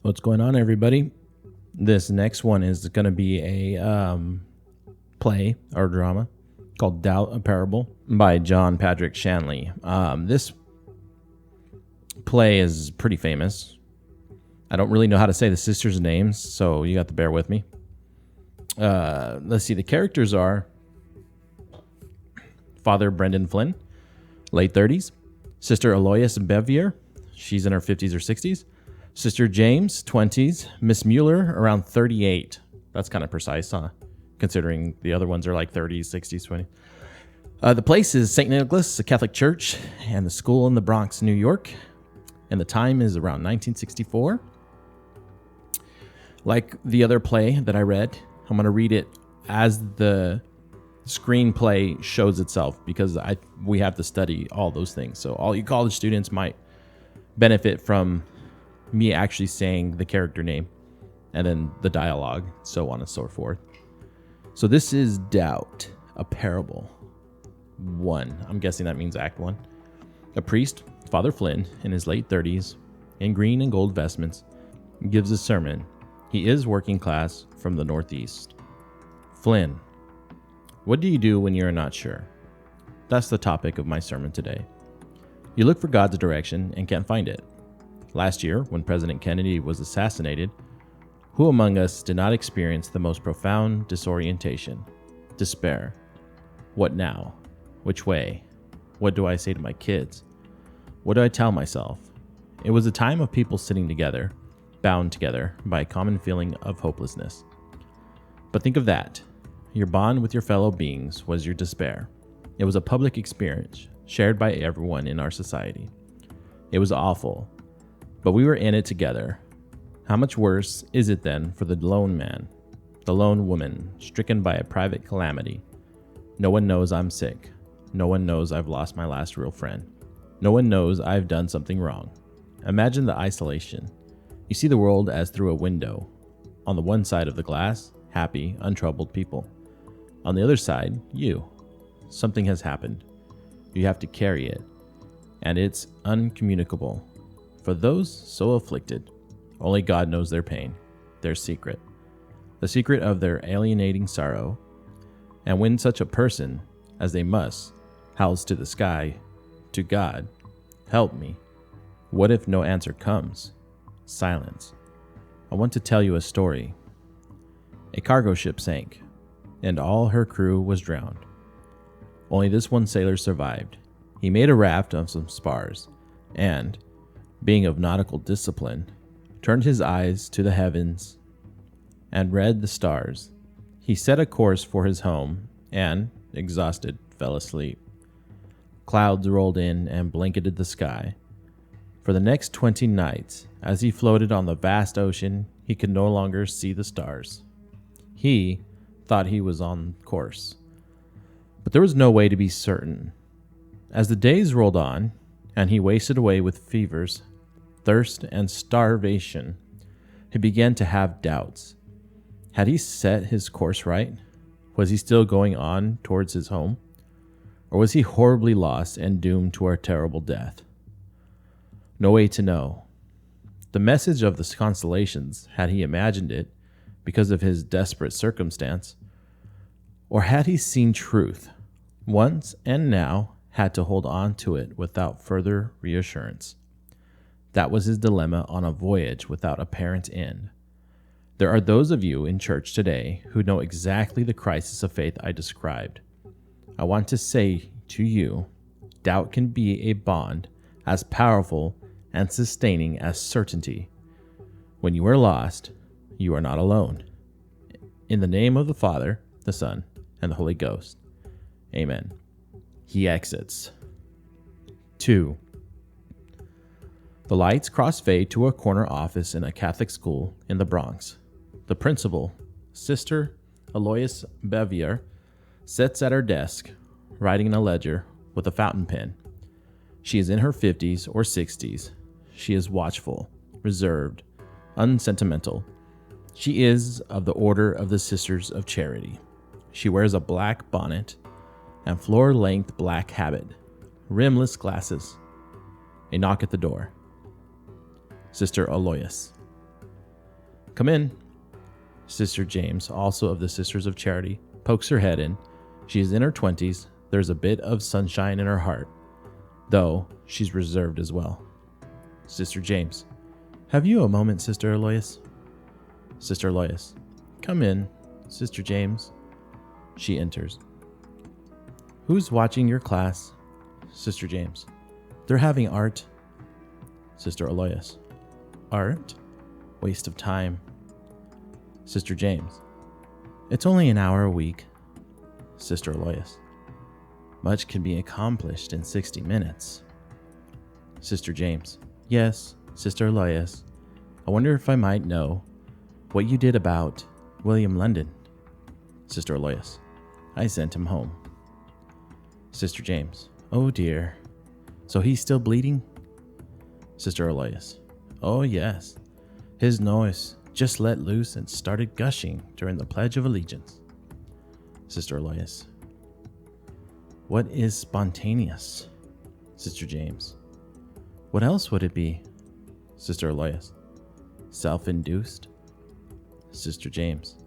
What's going on, everybody? This next one is going to be a play or drama called Doubt, a Parable by John Patrick Shanley. This play is pretty famous. I don't really know how to say the sisters' names, so you got to bear with me. Let's see. The characters are Father Brendan Flynn, late 30s. Sister Alois Bevier, she's in her 50s or 60s. Sister James, 20s. Miss Mueller, around 38. That's kind of precise, huh? Considering the other ones are like 30s, 60s, 20s. The place is St. Nicholas, a Catholic church, and the school in the Bronx, New York. And the time is around 1964. Like the other play that I read, I'm going to read it as the screenplay shows itself because we have to study all those things. So all you college students might benefit from me actually saying the character name and then the dialogue, so on and so forth. So this is Doubt, a Parable 1. I'm guessing that means Act 1. A priest, Father Flynn, in his late 30s, in green and gold vestments, gives a sermon. He is working class from the Northeast. Flynn, what do you do when you're not sure? That's the topic of my sermon today. You look for God's direction and can't find it. Last year, when President Kennedy was assassinated, who among us did not experience the most profound disorientation, despair? What now? Which way? What do I say to my kids? What do I tell myself? It was a time of people sitting together, bound together by a common feeling of hopelessness. But think of that. Your bond with your fellow beings was your despair. It was a public experience shared by everyone in our society. It was awful, but we were in it together. How much worse is it then for the lone man, the lone woman, stricken by a private calamity? No one knows I'm sick. No one knows I've lost my last real friend. No one knows I've done something wrong. Imagine the isolation. You see the world as through a window. On the one side of the glass, happy, untroubled people. On the other side, you. Something has happened. You have to carry it, and it's uncommunicable. For those so afflicted, only God knows their pain, their secret, the secret of their alienating sorrow. And when such a person, as they must, howls to the sky, to God, help me, what if no answer comes? Silence. I want to tell you a story. A cargo ship sank, and all her crew was drowned. Only this one sailor survived. He made a raft of some spars, and, being of nautical discipline, turned his eyes to the heavens and read the stars. He set a course for his home and, exhausted, fell asleep. Clouds rolled in and blanketed the sky. For the next 20 nights, as he floated on the vast ocean, he could no longer see the stars. He thought he was on course, but there was no way to be certain. As the days rolled on, and he wasted away with fevers, thirst, and starvation, he began to have doubts. Had he set his course right? Was he still going on towards his home? Or was he horribly lost and doomed to a terrible death? No way to know. The message of the constellations, had he imagined it because of his desperate circumstance? Or had he seen truth once and now had to hold on to it without further reassurance? That was his dilemma on a voyage without apparent end. There are those of you in church today who know exactly the crisis of faith I described. I want to say to you, doubt can be a bond as powerful and sustaining as certainty. When you are lost, you are not alone. In the name of the Father, the Son, and the Holy Ghost. Amen. He exits. 2. The lights crossfade to a corner office in a Catholic school in the Bronx. The principal, Sister Alois Bevier, sits at her desk, writing in a ledger with a fountain pen. She is in her 50s or 60s. She is watchful, reserved, unsentimental. She is of the Order of the Sisters of Charity. She wears a black bonnet and floor-length black habit, rimless glasses. A knock at the door. Sister Alois. Come in. Sister James, also of the Sisters of Charity, pokes her head in. She is in her 20s. There's a bit of sunshine in her heart, though she's reserved as well. Sister James. Have you a moment, Sister Aloysius? Sister Aloysius. Come in, Sister James. She enters. Who's watching your class? Sister James. They're having art. Sister Aloysius. Art? Waste of time. Sister James. It's only an hour a week. Sister Aloysius. Much can be accomplished in 60 minutes. Sister James. Yes, Sister Aloysius. I wonder if I might know what you did about William London. Sister Aloysius. I sent him home. Sister James. Oh dear. So he's still bleeding? Sister Aloysius. Oh yes. His nose just let loose and started gushing during the Pledge of Allegiance. Sister Aloysius. What is spontaneous? Sister James. What else would it be? Sister Aloysius. Self-induced? Sister James.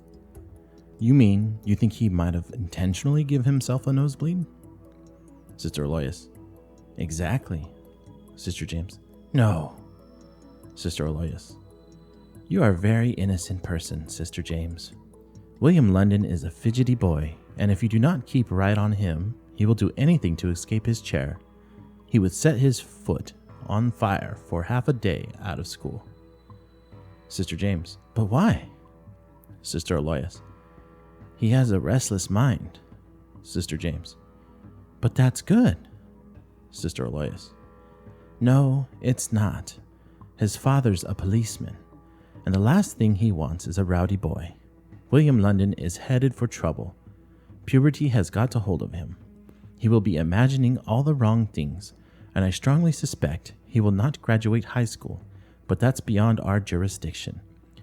You mean you think he might have intentionally give himself a nosebleed? Sister Aloysius. Exactly. Sister James. No. Sister Aloysius. You are a very innocent person, Sister James. William London is a fidgety boy, and if you do not keep right on him, he will do anything to escape his chair. He would set his foot on fire for half a day out of school. Sister James. But why? Sister Aloysius. He has a restless mind. Sister James. But that's good. Sister Aloysius. No, it's not. His father's a policeman, and the last thing he wants is a rowdy boy. William London is headed for trouble. Puberty has got a hold of him. He will be imagining all the wrong things, and I strongly suspect he will not graduate high school, but that's beyond our jurisdiction.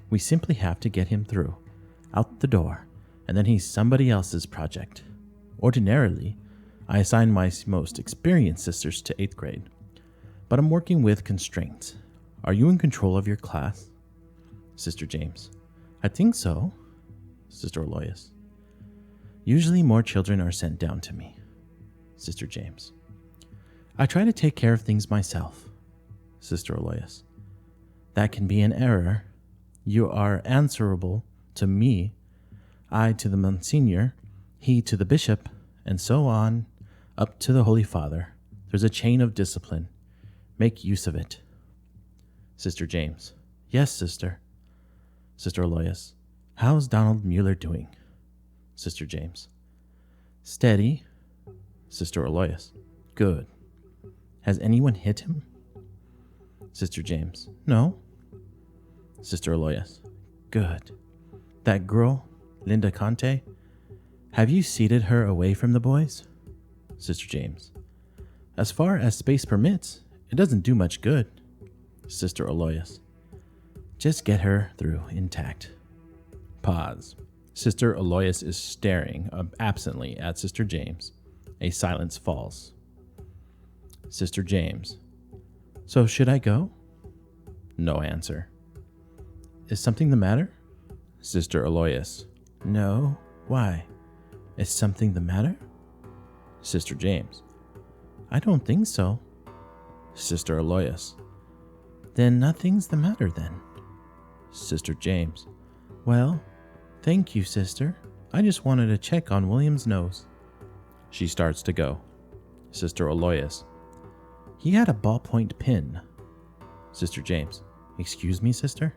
We simply have to get him through, out the door, and then he's somebody else's project. Ordinarily, I assign my most experienced sisters to 8th grade, but I'm working with constraints. Are you in control of your class? Sister James. I think so. Sister Aloysius. Usually more children are sent down to me. Sister James. I try to take care of things myself. Sister Aloysius. That can be an error. You are answerable to me, I to the Monsignor, he to the Bishop, and so on, up to the Holy Father. There's a chain of discipline. Make use of it. Sister James. Yes, sister. Sister Aloysius. How's Donald Mueller doing? Sister James. Steady. Sister Aloysius. Good. Has anyone hit him? Sister James. No. Sister Aloysius. Good. That girl, Linda Conte, have you seated her away from the boys? Sister James. As far as space permits, it doesn't do much good. Sister Aloysius. Just get her through intact. Pause. Sister Aloysius is staring absently at Sister James. A silence falls. Sister James. So should I go? No answer. Is something the matter? Sister Aloysius. No. Why? Is something the matter? Sister James. I don't think so. Sister Aloysius. Then nothing's the matter then. Sister James. Well, thank you, sister. I just wanted to check on William's nose. She starts to go. Sister Aloysius. He had a ballpoint pen. Sister James. Excuse me, sister?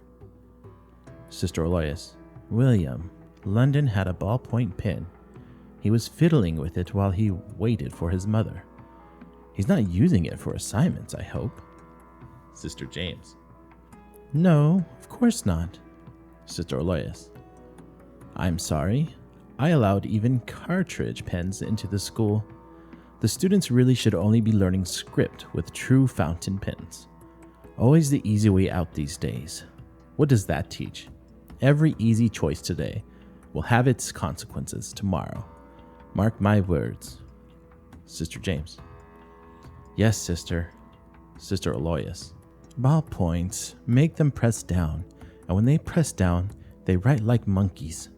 Sister Aloysius. William, London had a ballpoint pen. He was fiddling with it while he waited for his mother. He's not using it for assignments, I hope. Sister James. No, of course not. Sister Aloysius. I'm sorry. I allowed even cartridge pens into the school. The students really should only be learning script with true fountain pens. Always the easy way out these days. What does that teach? Every easy choice today will have its consequences tomorrow. Mark my words. Sister James. Yes, sister. Sister Aloysius. Ballpoints, make them press down and when they press down, they write like monkeys.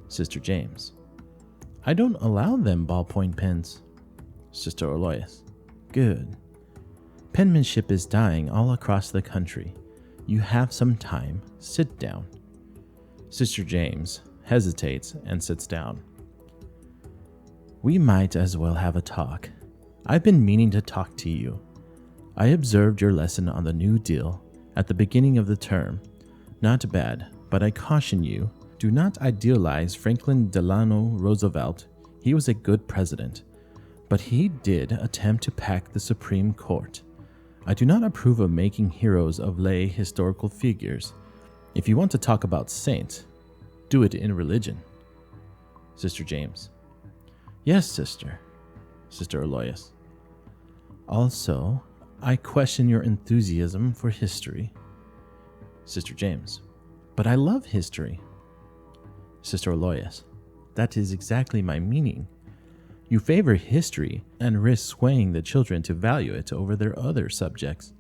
Sister James. I don't allow them ballpoint pens. Sister Aloysius. Good. Penmanship is dying all across the country. You have some time. Sit down. Sister James hesitates and sits down. We might as well have a talk. I've been meaning to talk to you. I observed your lesson on the New Deal at the beginning of the term. Not bad, but I caution you, do not idealize Franklin Delano Roosevelt. He was a good president, but he did attempt to pack the Supreme Court. I do not approve of making heroes of lay historical figures. If you want to talk about saints, do it in religion. Sister James. Yes, sister. Sister Aloysius. Also, I question your enthusiasm for history. Sister James. But I love history. Sister Aloysius. That is exactly my meaning. You favor history and risk swaying the children to value it over their other subjects.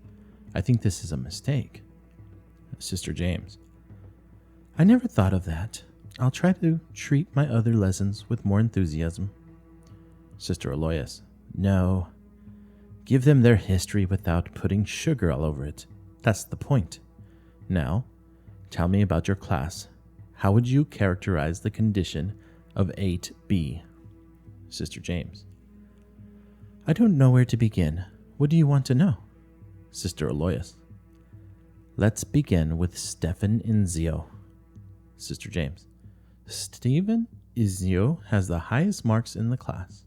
I think this is a mistake. Sister James. I never thought of that. I'll try to treat my other lessons with more enthusiasm. Sister Aloysius. No. Give them their history without putting sugar all over it. That's the point. Now, tell me about your class. How would you characterize the condition of 8B? Sister James. I don't know where to begin. What do you want to know? Sister Aloysius. Let's begin with Stephen Inzio. Sister James. Stephen Inzio has the highest marks in the class.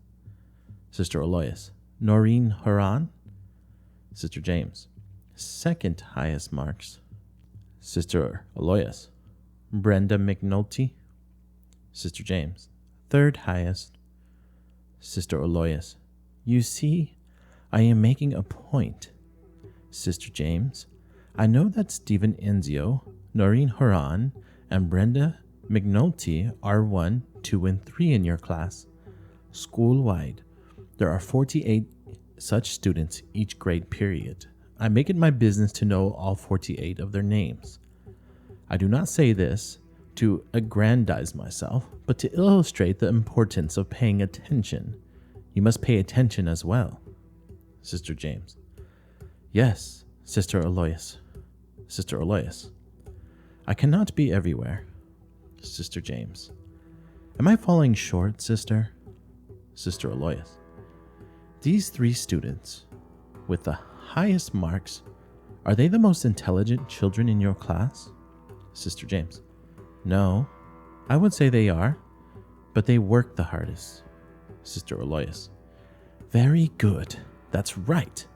Sister Aloysius. Noreen Horan. Sister James. Second highest marks. Sister Aloysius. Brenda McNulty. Sister James. Third highest. Sister Aloysius. You see, I am making a point. Sister James. I know that Stephen Inzio, Noreen Horan, and Brenda McNulty are 1, 2, and 3 in your class. School-wide, there are 48 such students each grade period. I make it my business to know all 48 of their names. I do not say this to aggrandize myself, but to illustrate the importance of paying attention. You must pay attention as well. Sister James. Yes, Sister Aloysius. Sister Aloysius. I cannot be everywhere. Sister James. Am I falling short, sister? Sister Aloysius. These 3 students, with the highest marks, are they the most intelligent children in your class? Sister James. No, I would say they are, but they work the hardest. Sister Aloysius. Very good. That's right.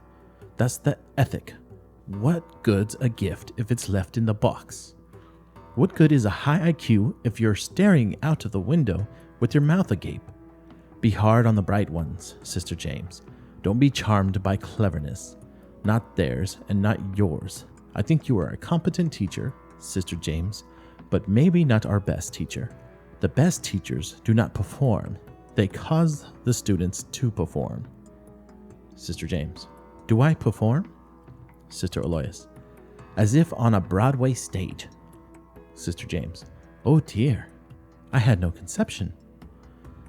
That's the ethic. What good's a gift if it's left in the box? What good is a high IQ if you're staring out of the window with your mouth agape? Be hard on the bright ones, Sister James. Don't be charmed by cleverness. Not theirs and not yours. I think you are a competent teacher, Sister James, but maybe not our best teacher. The best teachers do not perform. They cause the students to perform. Sister James. Do I perform? Sister Aloysius. As if on a Broadway stage. Sister James. Oh dear. I had no conception.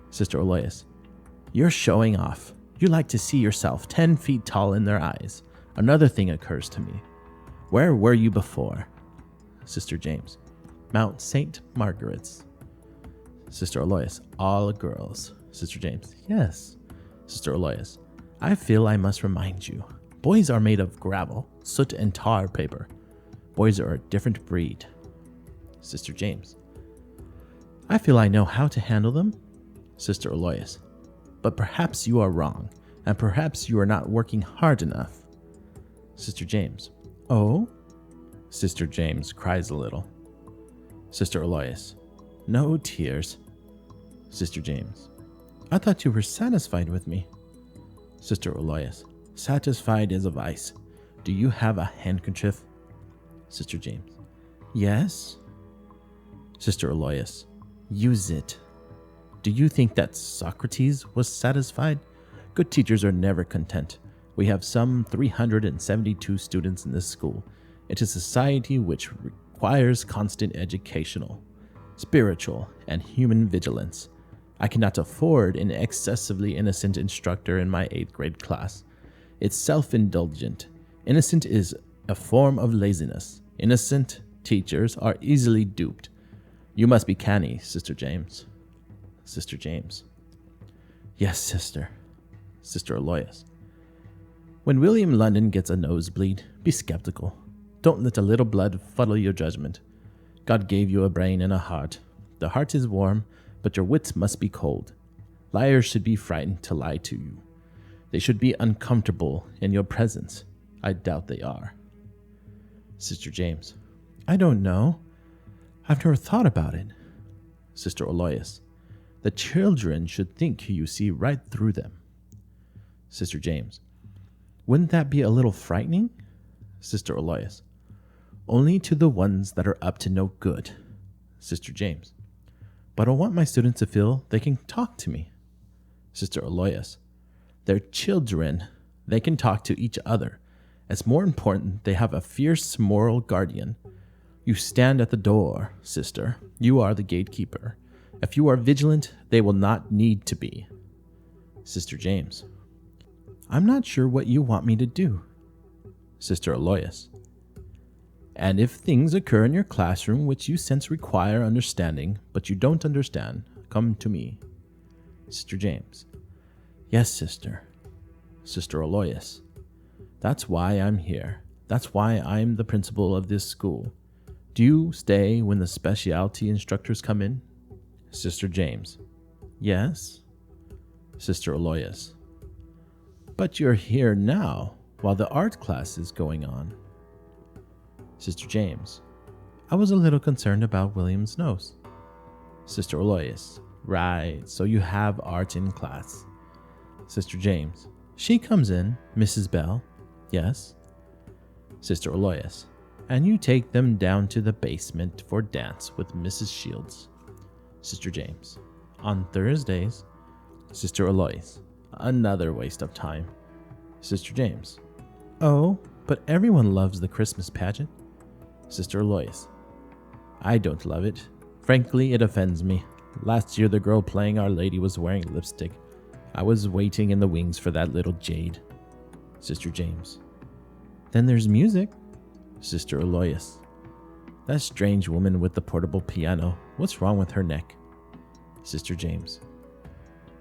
Sister Aloysius. You're showing off. You like to see yourself 10 feet tall in their eyes. Another thing occurs to me. Where were you before? Sister James. Mount St. Margaret's. Sister Aloysius. All girls. Sister James. Yes. Sister Aloysius. I feel I must remind you. Boys are made of gravel, soot, and tar paper. Boys are a different breed. Sister James. I feel I know how to handle them. Sister Aloysius. But perhaps you are wrong, and perhaps you are not working hard enough. Sister James. Oh? Sister James cries a little. Sister Aloysius. No tears. Sister James. I thought you were satisfied with me. Sister Aloysius. Satisfied is a vice. Do you have a handkerchief? Sister James. Yes. Sister Aloysius. Use it. Do you think that Socrates was satisfied? Good teachers are never content. We have some 372 students in this school. It is a society which requires constant educational, spiritual, and human vigilance. I cannot afford an excessively innocent instructor in my 8th grade class. It's self-indulgent. Innocent is a form of laziness. Innocent teachers are easily duped. You must be canny, Sister James. Sister James. Yes, sister. Sister Aloysius. When William London gets a nosebleed, be skeptical. Don't let a little blood fuddle your judgment. God gave you a brain and a heart. The heart is warm, but your wits must be cold. Liars should be frightened to lie to you. They should be uncomfortable in your presence. I doubt they are. Sister James. I don't know. I've never thought about it. Sister Aloysius. The children should think you see right through them. Sister James. Wouldn't that be a little frightening? Sister Aloysius. Only to the ones that are up to no good. Sister James. But I want my students to feel they can talk to me. Sister Aloysius. They're children. They can talk to each other. As more important, they have a fierce moral guardian. You stand at the door, sister. You are the gatekeeper. If you are vigilant, they will not need to be. Sister James. I'm not sure what you want me to do. Sister Aloysius. And if things occur in your classroom which you sense require understanding, but you don't understand, come to me. Sister James. Yes, sister. Sister Aloysius. That's why I'm here. That's why I'm the principal of this school. Do you stay when the specialty instructors come in? Sister James. Yes. Sister Aloysius. But you're here now, while the art class is going on. Sister James. I was a little concerned about William's nose. Sister Aloysius. Right, so you have art in class. Sister James. She comes in, Mrs. Bell. Yes. Sister Aloysius. And you take them down to the basement for dance with Mrs. Shields. Sister James. On Thursdays. Sister Aloysius. Another waste of time. Sister James. Oh, but everyone loves the Christmas pageant. Sister Aloysius. I don't love it. Frankly, it offends me. Last year the girl playing Our Lady was wearing lipstick. I was waiting in the wings for that little jade. Sister James. Then there's music. Sister Aloysius. That strange woman with the portable piano. What's wrong with her neck? Sister James.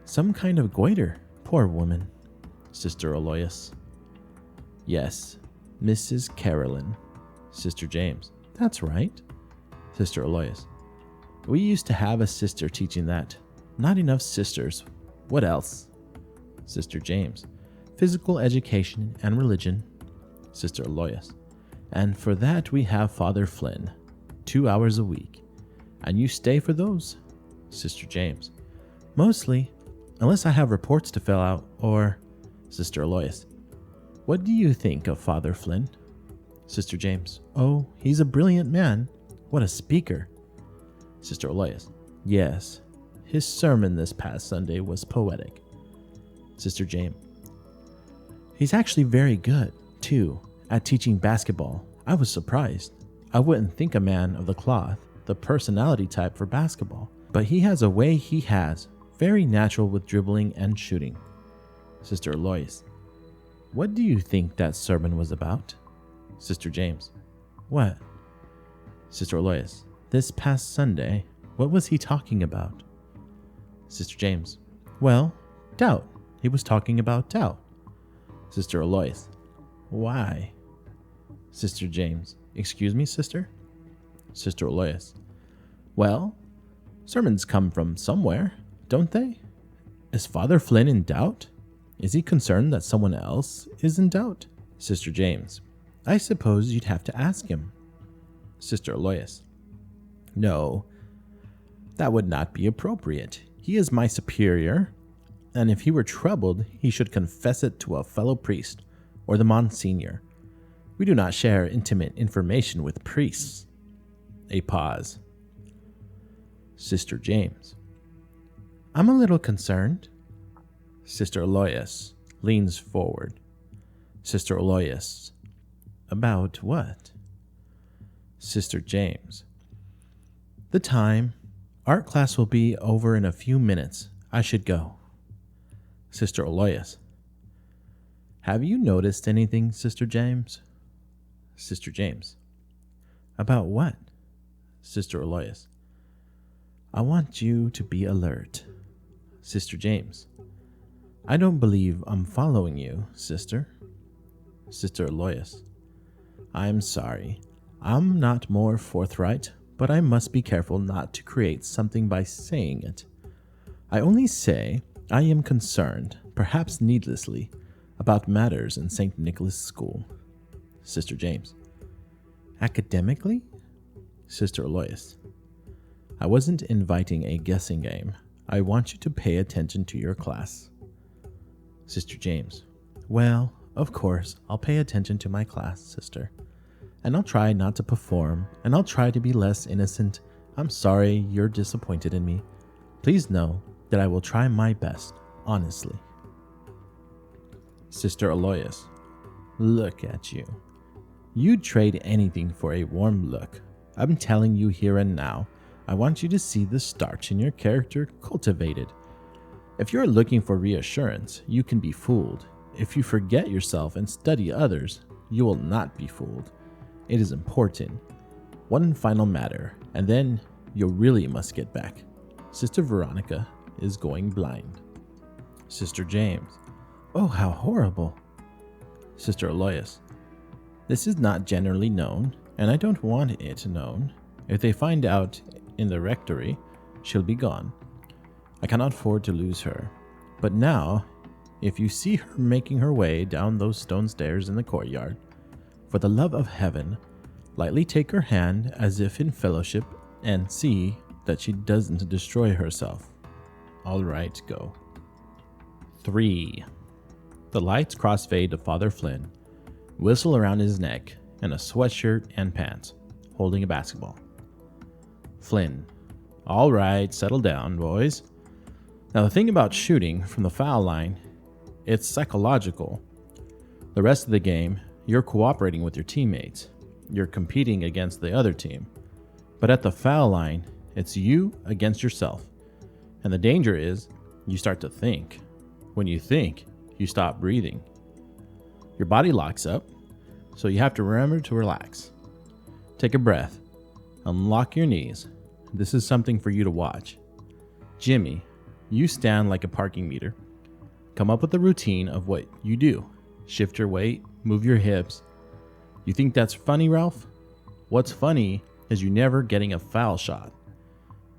Some kind of goiter. Poor woman. Sister Aloysius. Yes, Mrs. Carolyn. Sister James. That's right. Sister Aloysius. We used to have a sister teaching that. Not enough sisters. What else? Sister James. Physical education and religion. Sister Aloysius. And for that we have Father Flynn. 2 hours a week. And you stay for those? Sister James. Mostly, unless I have reports to fill out, or... Sister Aloysius. What do you think of Father Flynn? Sister James. Oh, he's a brilliant man. What a speaker. Sister Aloysius. Yes, his sermon this past Sunday was poetic. Sister James. He's actually very good, too, at teaching basketball. I was surprised. I wouldn't think a man of the cloth, the personality type for basketball, but he has a way he has, very natural with dribbling and shooting. Sister Aloysius. What do you think that sermon was about? Sister James. What? Sister Aloysius. This past Sunday, what was he talking about? Sister James. Well, doubt. He was talking about doubt. Sister Aloysius. Why? Sister James. Excuse me, sister? Sister Aloysius. Well, sermons come from somewhere, don't they? Is Father Flynn in doubt? Is he concerned that someone else is in doubt? Sister James. I suppose you'd have to ask him. Sister Aloysius. No, that would not be appropriate. He is my superior, and if he were troubled, he should confess it to a fellow priest or the Monsignor. We do not share intimate information with priests. A pause. Sister James. I'm a little concerned. Sister Aloysius leans forward. Sister Aloysius. About what? Sister James. The time. Art class will be over in a few minutes. I should go. Sister Aloysius. Have you noticed anything, Sister James? Sister James. About what? Sister Aloysius. I want you to be alert. Sister James. I don't believe I'm following you, sister. Sister Aloysius. I'm sorry. I'm not more forthright, but I must be careful not to create something by saying it. I only say I am concerned, perhaps needlessly, about matters in St. Nicholas School. Sister James. Academically? Sister Aloysius. I wasn't inviting a guessing game. I want you to pay attention to your class. Sister James. Well, of course, I'll pay attention to my class, sister. And I'll try not to perform, and I'll try to be less innocent. I'm sorry you're disappointed in me. Please know that I will try my best, honestly. Sister Aloysius. Look at you. You'd trade anything for a warm look. I'm telling you here and now, I want you to see the starch in your character cultivated. If you're looking for reassurance, you can be fooled. If you forget yourself and study others, you will not be fooled. It is important. One final matter, and then you really must get back. Sister Veronica is going blind. Sister James. Oh, how horrible. Sister Aloysius. This is not generally known, and I don't want it known. If they find out in the rectory, she'll be gone. I cannot afford to lose her. But now, if you see her making her way down those stone stairs in the courtyard, for the love of heaven, lightly take her hand as if in fellowship and see that she doesn't destroy herself. All right, go. 3. The lights crossfade to Father Flynn, whistle around his neck, and a sweatshirt and pants, holding a basketball. Flynn. All right, settle down, boys. Now the thing about shooting from the foul line, it's psychological. The rest of the game, you're cooperating with your teammates. You're competing against the other team. But at the foul line, it's you against yourself. And the danger is, you start to think. When you think, you stop breathing. Your body locks up, so you have to remember to relax. Take a breath. Unlock your knees. This is something for you to watch. Jimmy, you stand like a parking meter. Come up with a routine of what you do. Shift your weight, move your hips. You think that's funny, Ralph? What's funny is you never getting a foul shot.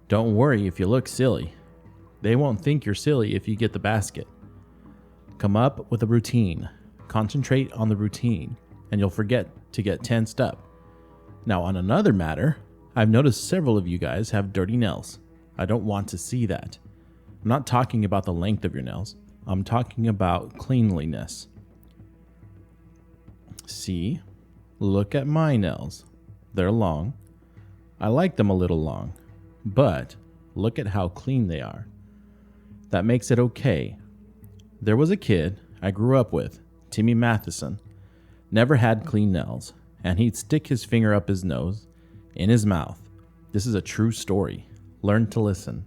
Don't worry if you look silly. They won't think you're silly if you get the basket. Come up with a routine. Concentrate on the routine, and you'll forget to get tensed up. Now, on another matter, I've noticed several of you guys have dirty nails. I don't want to see that. I'm not talking about the length of your nails. I'm talking about cleanliness. See? Look at my nails. They're long. I like them a little long. But look at how clean they are. That makes it okay. There was a kid I grew up with, Timmy Matheson. Never had clean nails, and he'd stick his finger up his nose, in his mouth. This is a true story. Learn to listen.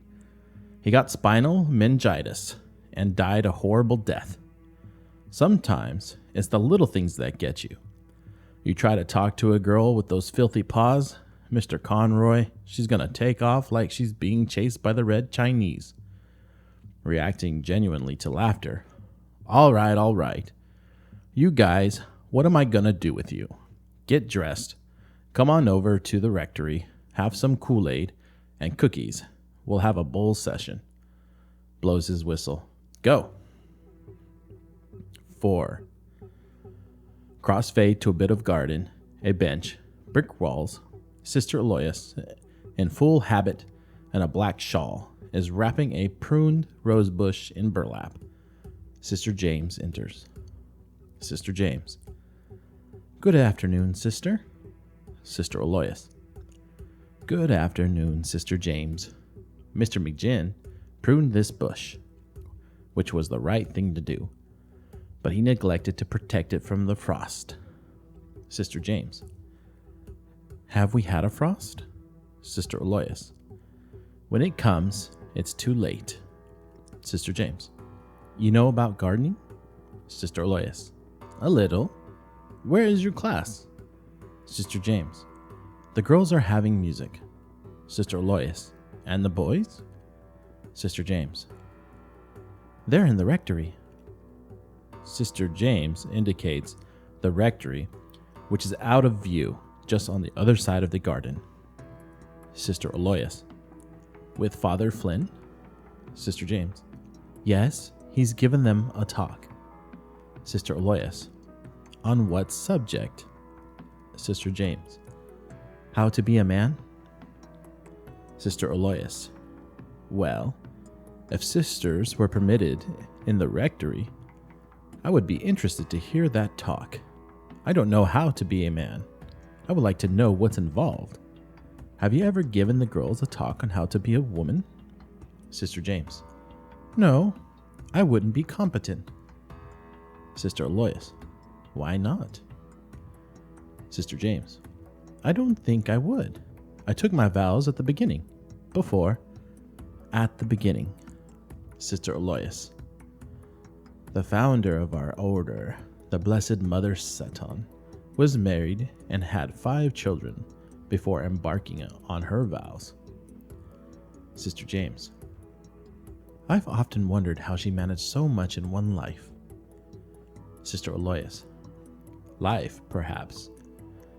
He got spinal meningitis and died a horrible death. Sometimes it's the little things that get you. You try to talk to a girl with those filthy paws, Mr. Conroy, she's gonna take off like she's being chased by the Red Chinese. Reacting genuinely to laughter. All right. You guys, what am I gonna do with you? Get dressed. Come on over to the rectory, have some Kool-Aid and cookies. We'll have a bowl session. Blows his whistle. Go. 4. Crossfade to a bit of garden, a bench, brick walls. Sister Aloysius, in full habit and a black shawl, is wrapping a pruned rose bush in burlap. Sister James enters. Sister James. Good afternoon, sister. Sister Aloysius. Good afternoon, Sister James. Mr. McGinn pruned this bush, which was the right thing to do, but he neglected to protect it from the frost. Sister James. Have we had a frost? Sister Aloysius. When it comes, it's too late. Sister James. You know about gardening? Sister Aloysius. A little. Where is your class? Sister James. The girls are having music. Sister Aloysius. And the boys? Sister James. They're in the rectory. Sister James indicates the rectory, which is out of view, just on the other side of the garden. Sister Aloysius. With Father Flynn? Sister James. Yes, he's given them a talk. Sister Aloysius. On what subject? Sister James. How to be a man? Sister Aloysius. Well, if sisters were permitted in the rectory, I would be interested to hear that talk. I don't know how to be a man. I would like to know what's involved. Have you ever given the girls a talk on how to be a woman? Sister James. No, I wouldn't be competent. Sister Aloysius. Why not? Sister James. I don't think I would. I took my vows at the beginning. At the beginning. Sister Aloysius. The founder of our order, the Blessed Mother Seton, was married and had 5 children before embarking on her vows. Sister James. I've often wondered how she managed so much in one life. Sister Aloysius. Life, perhaps,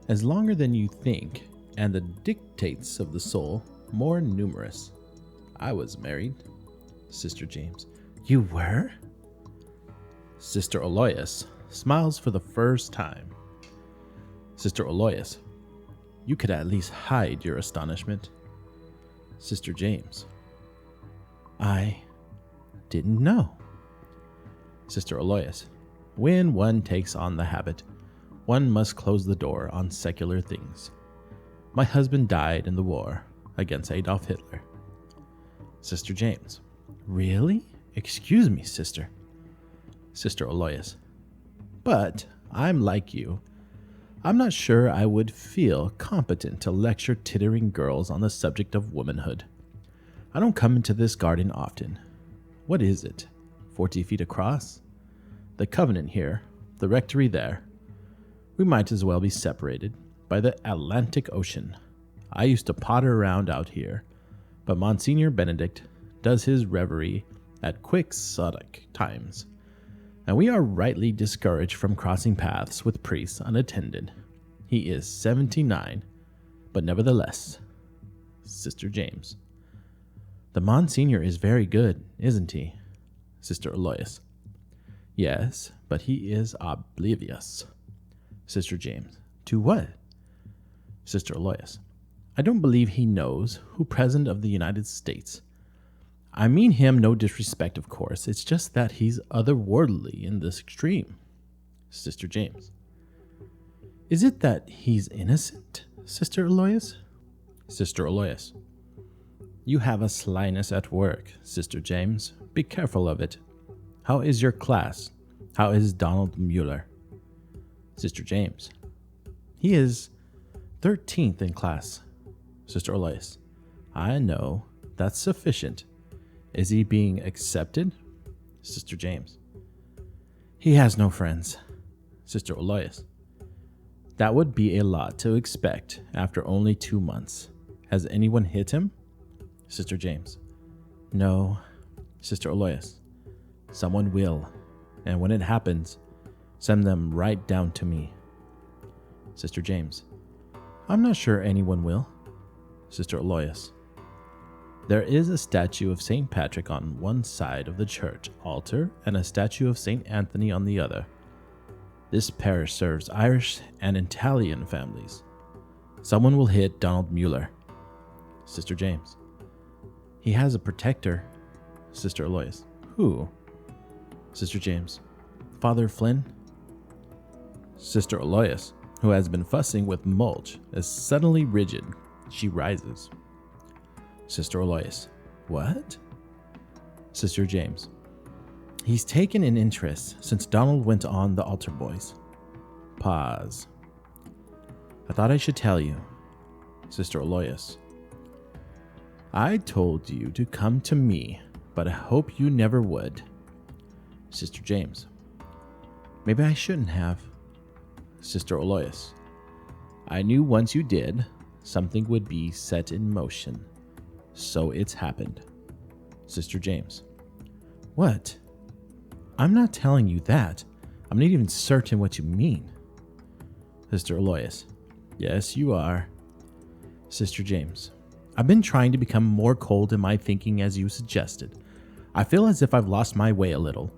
is longer than you think, and the dictates of the soul more numerous. I was married. Sister James. You were? Sister Aloysius smiles for the first time. Sister Aloysius. You could at least hide your astonishment. Sister James. I didn't know. Sister Aloysius. When one takes on the habit, one must close the door on secular things. My husband died in the war against Adolf Hitler. Sister James. Really? Excuse me, sister. Sister Aloysius. But I'm like you. I'm not sure I would feel competent to lecture tittering girls on the subject of womanhood. I don't come into this garden often. What is it? 40 feet across? The convent here, the rectory there. We might as well be separated by the Atlantic Ocean. I used to potter around out here, but Monsignor Benedict does his reverie at quixotic times, and we are rightly discouraged from crossing paths with priests unattended. He is 79, but nevertheless. Sister James. The Monsignor is very good, isn't he? Sister Aloysius. Yes, but he is oblivious. Sister James. To what? Sister Aloysius. I don't believe he knows who President of the United States. I mean him no disrespect, of course. It's just that he's otherworldly in this extreme. Sister James. Is it that he's innocent, Sister Aloysius? Sister Aloysius. You have a slyness at work, Sister James. Be careful of it. How is your class? How is Donald Mueller? Sister James. He is 13th in class. Sister Aloysius. I know. That's sufficient. Is he being accepted? Sister James. He has no friends. Sister Aloysius. That would be a lot to expect after only 2 months. Has anyone hit him? Sister James. No. Sister Aloysius. Someone will. And when it happens, send them right down to me. Sister James. I'm not sure anyone will. Sister Aloysius. There is a statue of St. Patrick on one side of the church altar and a statue of St. Anthony on the other. This parish serves Irish and Italian families. Someone will hit Donald Mueller. Sister James. He has a protector. Sister Aloysius. Who? Sister James. Father Flynn. Sister Aloysius, who has been fussing with mulch, is suddenly rigid. She rises. Sister Aloysius. What? Sister James. He's taken an interest since Donald went on the altar boys. Pause. I thought I should tell you. Sister Aloysius. I told you to come to me, but I hope you never would. Sister James. Maybe I shouldn't have. Sister Aloysius. I knew once you did, something would be set in motion. So it's happened. Sister James. What? I'm not telling you that. I'm not even certain what you mean. Sister Aloysius. Yes, you are. Sister James. I've been trying to become more cold in my thinking as you suggested. I feel as if I've lost my way a little.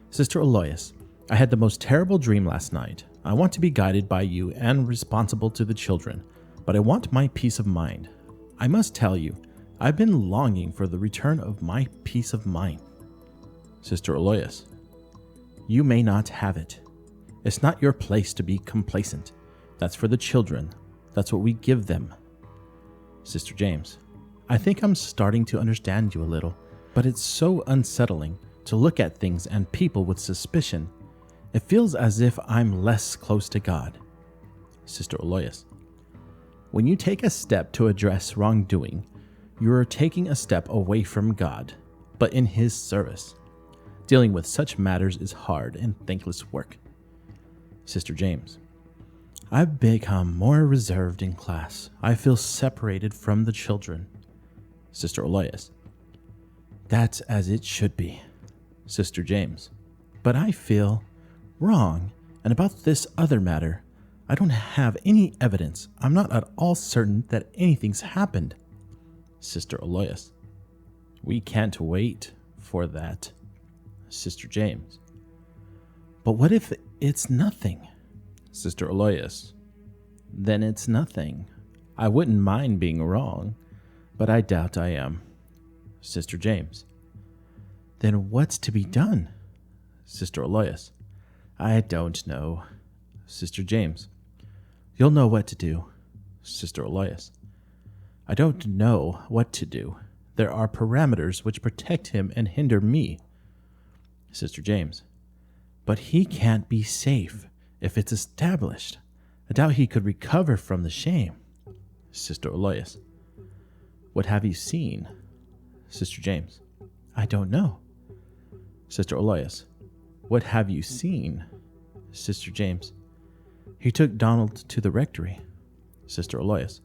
Sister Aloysius, I had the most terrible dream last night. I want to be guided by you and responsible to the children, but I want my peace of mind. I must tell you, I've been longing for the return of my peace of mind. Sister Aloysius, you may not have it. It's not your place to be complacent. That's for the children. That's what we give them. Sister James, I think I'm starting to understand you a little, but it's so unsettling to look at things and people with suspicion. It feels as if I'm less close to God. Sister Aloysius, when you take a step to address wrongdoing, you are taking a step away from God, but in His service. Dealing with such matters is hard and thankless work. Sister James, I've become more reserved in class. I feel separated from the children. Sister Aloysius, that's as it should be. Sister James, but I feel wrong, and about this other matter, I don't have any evidence. I'm not at all certain that anything's happened. Sister Aloysius, we can't wait for that. Sister James, but what if it's nothing? Sister Aloysius, then it's nothing. I wouldn't mind being wrong, but I doubt I am. Sister James, then what's to be done? Sister Aloysius, I don't know. Sister James, you'll know what to do. Sister Aloysius, I don't know what to do. There are parameters which protect him and hinder me. Sister James, but he can't be safe if it's established. I doubt he could recover from the shame. Sister Aloysius, what have you seen? Sister James, I don't know. Sister Aloysius, what have you seen? Sister James, he took Donald to the rectory. Sister Aloysius,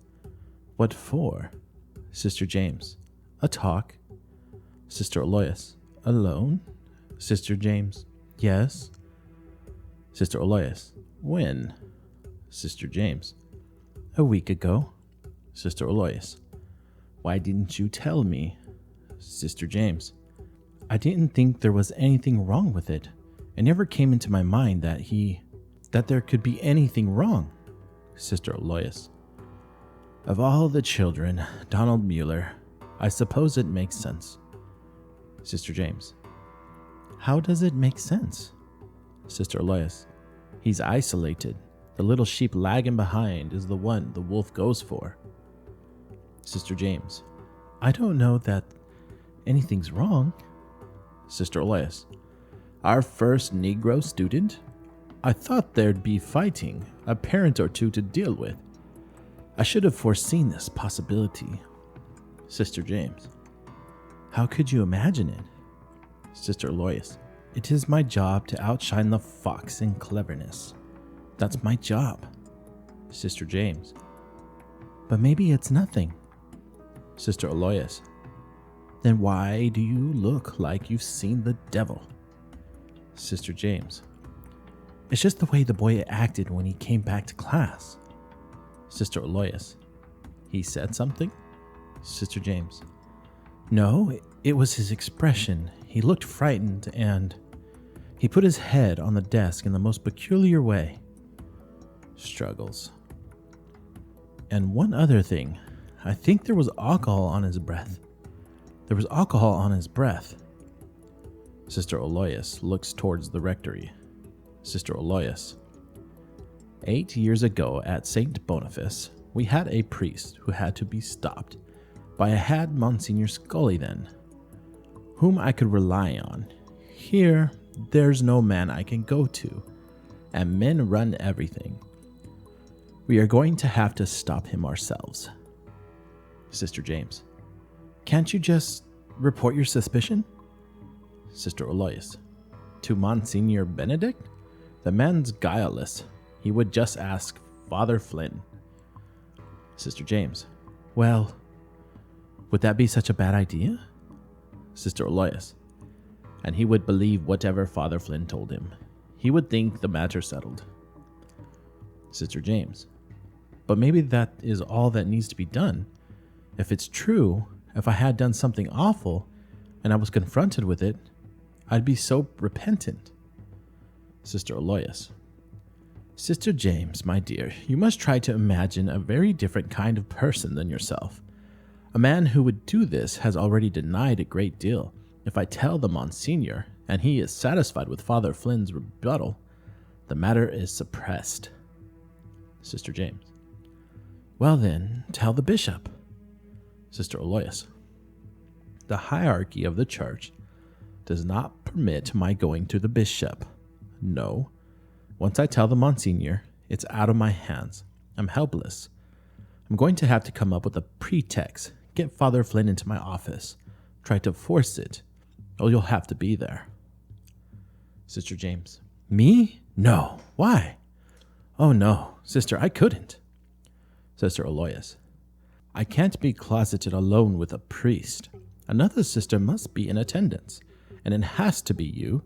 what for? Sister James, a talk. Sister Aloysius, alone? Sister James, yes. Sister Aloysius, when? Sister James, a week ago. Sister Aloysius, why didn't you tell me? Sister James, I didn't think there was anything wrong with it. It never came into my mind that there could be anything wrong. Sister Aloysius, of all the children, Donald Mueller, I suppose it makes sense. Sister James, how does it make sense? Sister Aloysius, he's isolated. The little sheep lagging behind is the one the wolf goes for. Sister James, I don't know that anything's wrong. Sister Aloysius, our first Negro student? I thought there'd be fighting, a parent or two to deal with. I should have foreseen this possibility. Sister James, how could you imagine it? Sister Aloysius, it is my job to outshine the fox in cleverness. That's my job. Sister James, but maybe it's nothing. Sister Aloysius, then why do you look like you've seen the devil? Sister James, it's just the way the boy acted when he came back to class. Sister Aloysius, he said something? Sister James, no, it was his expression. He looked frightened and he put his head on the desk in the most peculiar way. Struggles. And one other thing, I think there was alcohol on his breath. There was alcohol on his breath. Sister Aloysius looks towards the rectory. Sister Aloysius, 8 years ago at St. Boniface, we had a priest who had to be stopped by a Had Monsignor Scully then, whom I could rely on. Here, there's no man I can go to, and men run everything. We are going to have to stop him ourselves. Sister James. Can't you just report your suspicion? Sister Aloysius. To Monsignor Benedict? The man's guileless. He would just ask Father Flynn. Sister James. Well, would that be such a bad idea? Sister Aloysius. And he would believe whatever Father Flynn told him. He would think the matter settled. Sister James. But maybe that is all that needs to be done. If it's true, if I had done something awful and I was confronted with it, I'd be so repentant. Sister Aloysius. Sister James, my dear, you must try to imagine a very different kind of person than yourself. A man who would do this has already denied a great deal. If I tell the Monsignor, and he is satisfied with Father Flynn's rebuttal, the matter is suppressed. Sister James. Well then, tell the bishop. Sister Aloysius. The hierarchy of the church does not permit my going to the bishop. No. Once I tell the Monsignor, it's out of my hands. I'm helpless. I'm going to have to come up with a pretext, get Father Flynn into my office, try to force it. Oh, you'll have to be there. Sister James. Me? No. Why? Oh no, sister, I couldn't. Sister Aloysius. I can't be closeted alone with a priest. Another sister must be in attendance, and it has to be you.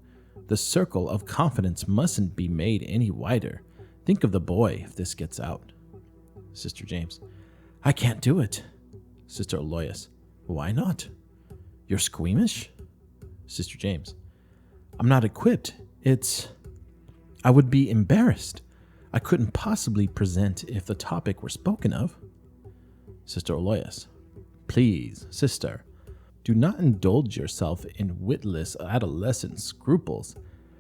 The circle of confidence mustn't be made any wider. Think of the boy if this gets out. Sister James. I can't do it. Sister Aloysius. Why not? You're squeamish? Sister James. I'm not equipped. I would be embarrassed. I couldn't possibly present if the topic were spoken of. Sister Aloysius. Please, sister, do not indulge yourself in witless adolescent scruples.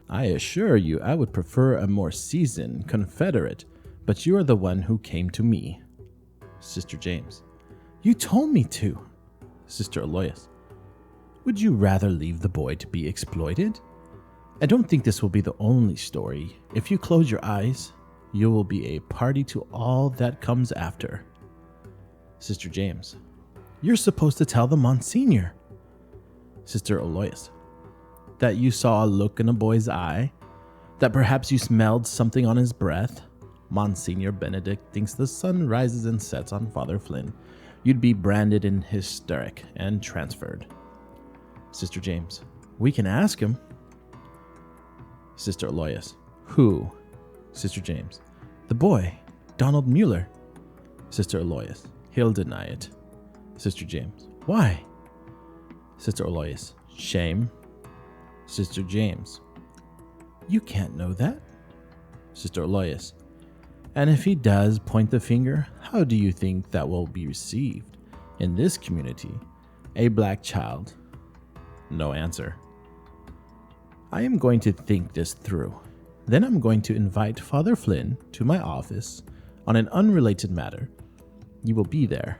I assure you I would prefer a more seasoned confederate, but you are the one who came to me. Sister James. You told me to. Sister Aloysius. Would you rather leave the boy to be exploited? I don't think this will be the only story. If you close your eyes, you will be a party to all that comes after. Sister James. You're supposed to tell the Monsignor. Sister Aloysius. That you saw a look in a boy's eye? That perhaps you smelled something on his breath? Monsignor Benedict thinks the sun rises and sets on Father Flynn. You'd be branded in hysteric and transferred. Sister James. We can ask him. Sister Aloysius. Who? Sister James. The boy, Donald Mueller. Sister Aloysius. He'll deny it. Sister James. Why? Sister Aloysius. Shame. Sister James. You can't know that. Sister Aloysius. And if he does point the finger, how do you think that will be received? In this community, a black child. No answer. I am going to think this through. Then I'm going to invite Father Flynn to my office on an unrelated matter. You will be there.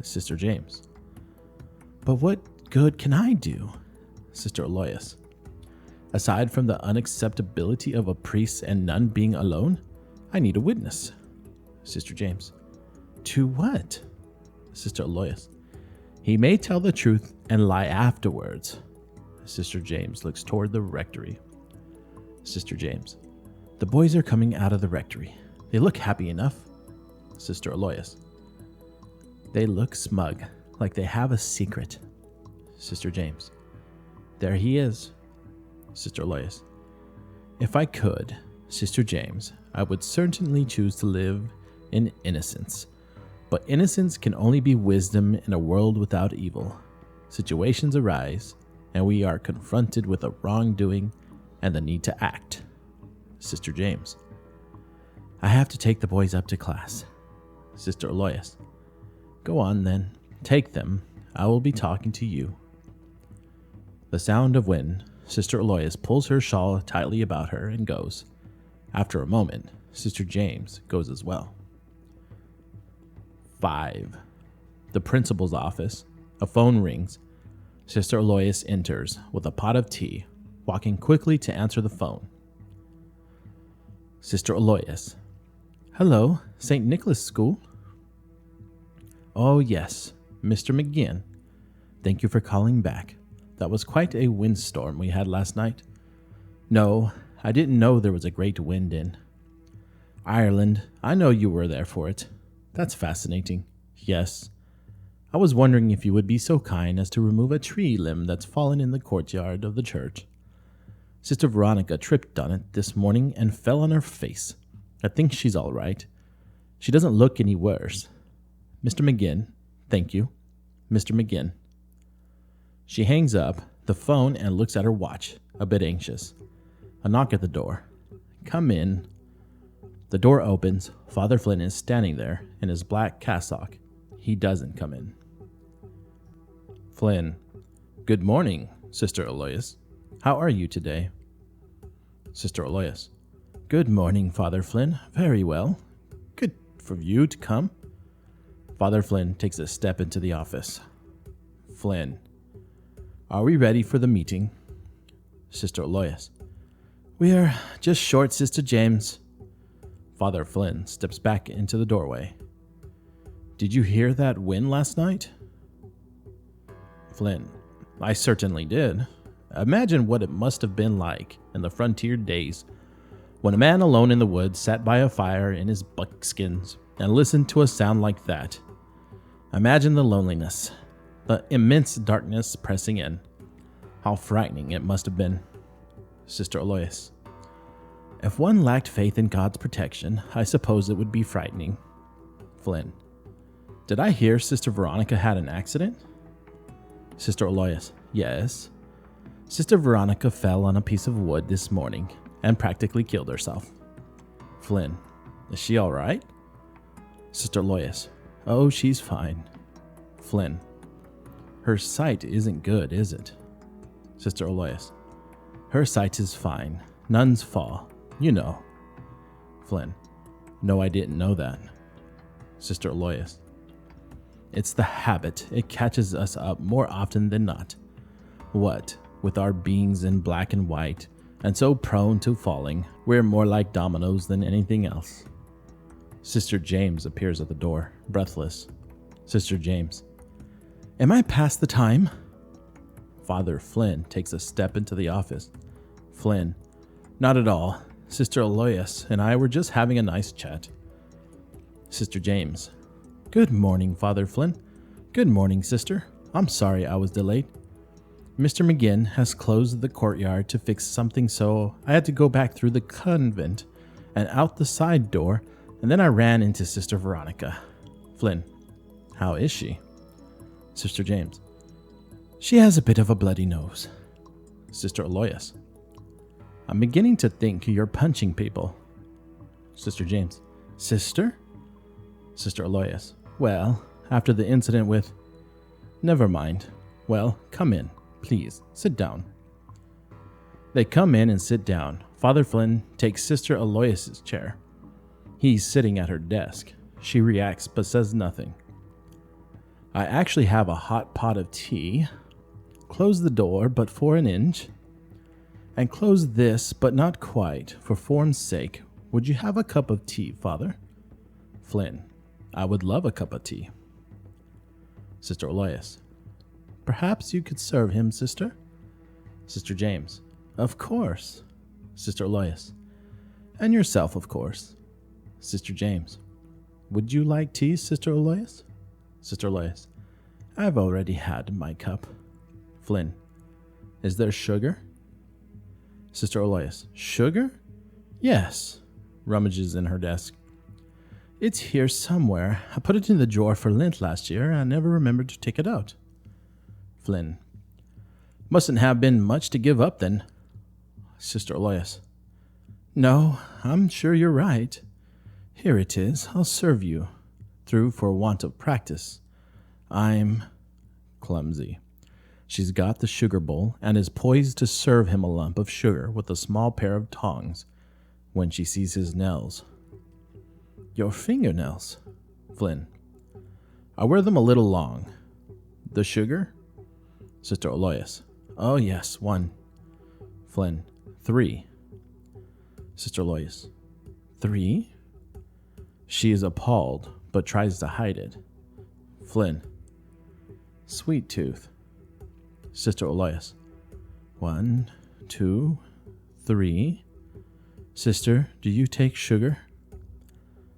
Sister James. But what good can I do? Sister Aloysius. Aside from the unacceptability of a priest and nun being alone, I need a witness. Sister James. To what? Sister Aloysius. He may tell the truth and lie afterwards. Sister James looks toward the rectory. Sister James. The boys are coming out of the rectory. They look happy enough. Sister Aloysius. They look smug, like they have a secret. Sister James. There he is. Sister Aloysius. If I could, Sister James, I would certainly choose to live in innocence. But innocence can only be wisdom in a world without evil. Situations arise, and we are confronted with a wrongdoing and the need to act. Sister James. I have to take the boys up to class. Sister Aloysius. Go on then. Take them. I will be talking to you. The sound of wind. Sister Aloysius pulls her shawl tightly about her and goes. After a moment, Sister James goes as well. 5. The principal's office. A phone rings. Sister Aloysius enters with a pot of tea, walking quickly to answer the phone. Sister Aloysius. Hello, St. Nicholas School. Oh, yes, Mr. McGinn. Thank you for calling back. That was quite a windstorm we had last night. No, I didn't know there was a great wind in Ireland. I know you were there for it. That's fascinating. Yes. I was wondering if you would be so kind as to remove a tree limb that's fallen in the courtyard of the church. Sister Veronica tripped on it this morning and fell on her face. I think she's all right. She doesn't look any worse. Mr. McGinn, thank you. Mr. McGinn. She hangs up the phone and looks at her watch, a bit anxious. A knock at the door. Come in. The door opens. Father Flynn is standing there in his black cassock. He doesn't come in. Flynn. Good morning, Sister Aloysius. How are you today? Sister Aloysius. Good morning, Father Flynn. Very well. Good for you to come. Father Flynn takes a step into the office. Flynn. Are we ready for the meeting? Sister Aloysius. We are just short, Sister James. Father Flynn steps back into the doorway. Did you hear that wind last night? Flynn. I certainly did. Imagine what it must have been like in the frontier days when a man alone in the woods sat by a fire in his buckskins and listened to a sound like that. Imagine the loneliness, the immense darkness pressing in. How frightening it must have been. Sister Aloysius. If one lacked faith in God's protection, I suppose it would be frightening. Flynn. Did I hear Sister Veronica had an accident? Sister Aloysius. Yes. Sister Veronica fell on a piece of wood this morning and practically killed herself. Flynn. Is she all right? Sister Aloysius. Oh, she's fine. Flynn. Her sight isn't good, is it? Sister Aloysius. Her sight is fine. Nuns fall. You know. Flynn. No, I didn't know that. Sister Aloysius. It's the habit. It catches us up more often than not. What, with our beings in black and white, and so prone to falling, we're more like dominoes than anything else. Sister James appears at the door, breathless. Sister James. Am I past the time? Father Flynn takes a step into the office. Flynn. Not at all. Sister Aloysius and I were just having a nice chat. Sister James. Good morning, Father Flynn. Good morning, sister. I'm sorry I was delayed. Mr. McGinn has closed the courtyard to fix something, so I had to go back through the convent and out the side door, and then I ran into Sister Veronica. Flynn. How is she? Sister James. She has a bit of a bloody nose. Sister Aloysius. I'm beginning to think you're punching people. Sister James. Sister? Sister Aloysius. Well, after the incident with... Never mind. Well, come in. Please, sit down. They come in and sit down. Father Flynn takes Sister Aloysius' chair. He's sitting at her desk. She reacts but says nothing. I actually have a hot pot of tea. Close the door but for an inch. And close this but not quite, for form's sake. Would you have a cup of tea, Father? Flynn. I would love a cup of tea. Sister Aloysius. Perhaps you could serve him, sister? Sister James. Of course. Sister Aloysius. And yourself, of course. Sister James. Would you like tea, Sister Aloysius? Sister Aloysius. I've already had my cup. Flynn. Is there sugar? Sister Aloysius. Sugar? Yes. Rummages in her desk. It's here somewhere. I put it in the drawer for Lent last year. I never remembered to take it out. Flynn. Mustn't have been much to give up then. Sister Aloysius. No, I'm sure you're right. Here it is. I'll serve you. Through for want of practice. I'm clumsy. She's got the sugar bowl and is poised to serve him a lump of sugar with a small pair of tongs when she sees his nails. Your fingernails? Flynn. I wear them a little long. The sugar? Sister Aloysius. Oh, yes, 1. Flynn. 3. Sister Aloysius. 3? She is appalled, but tries to hide it. Flynn. Sweet tooth. Sister Aloysius. 1, 2, 3. Sister, do you take sugar?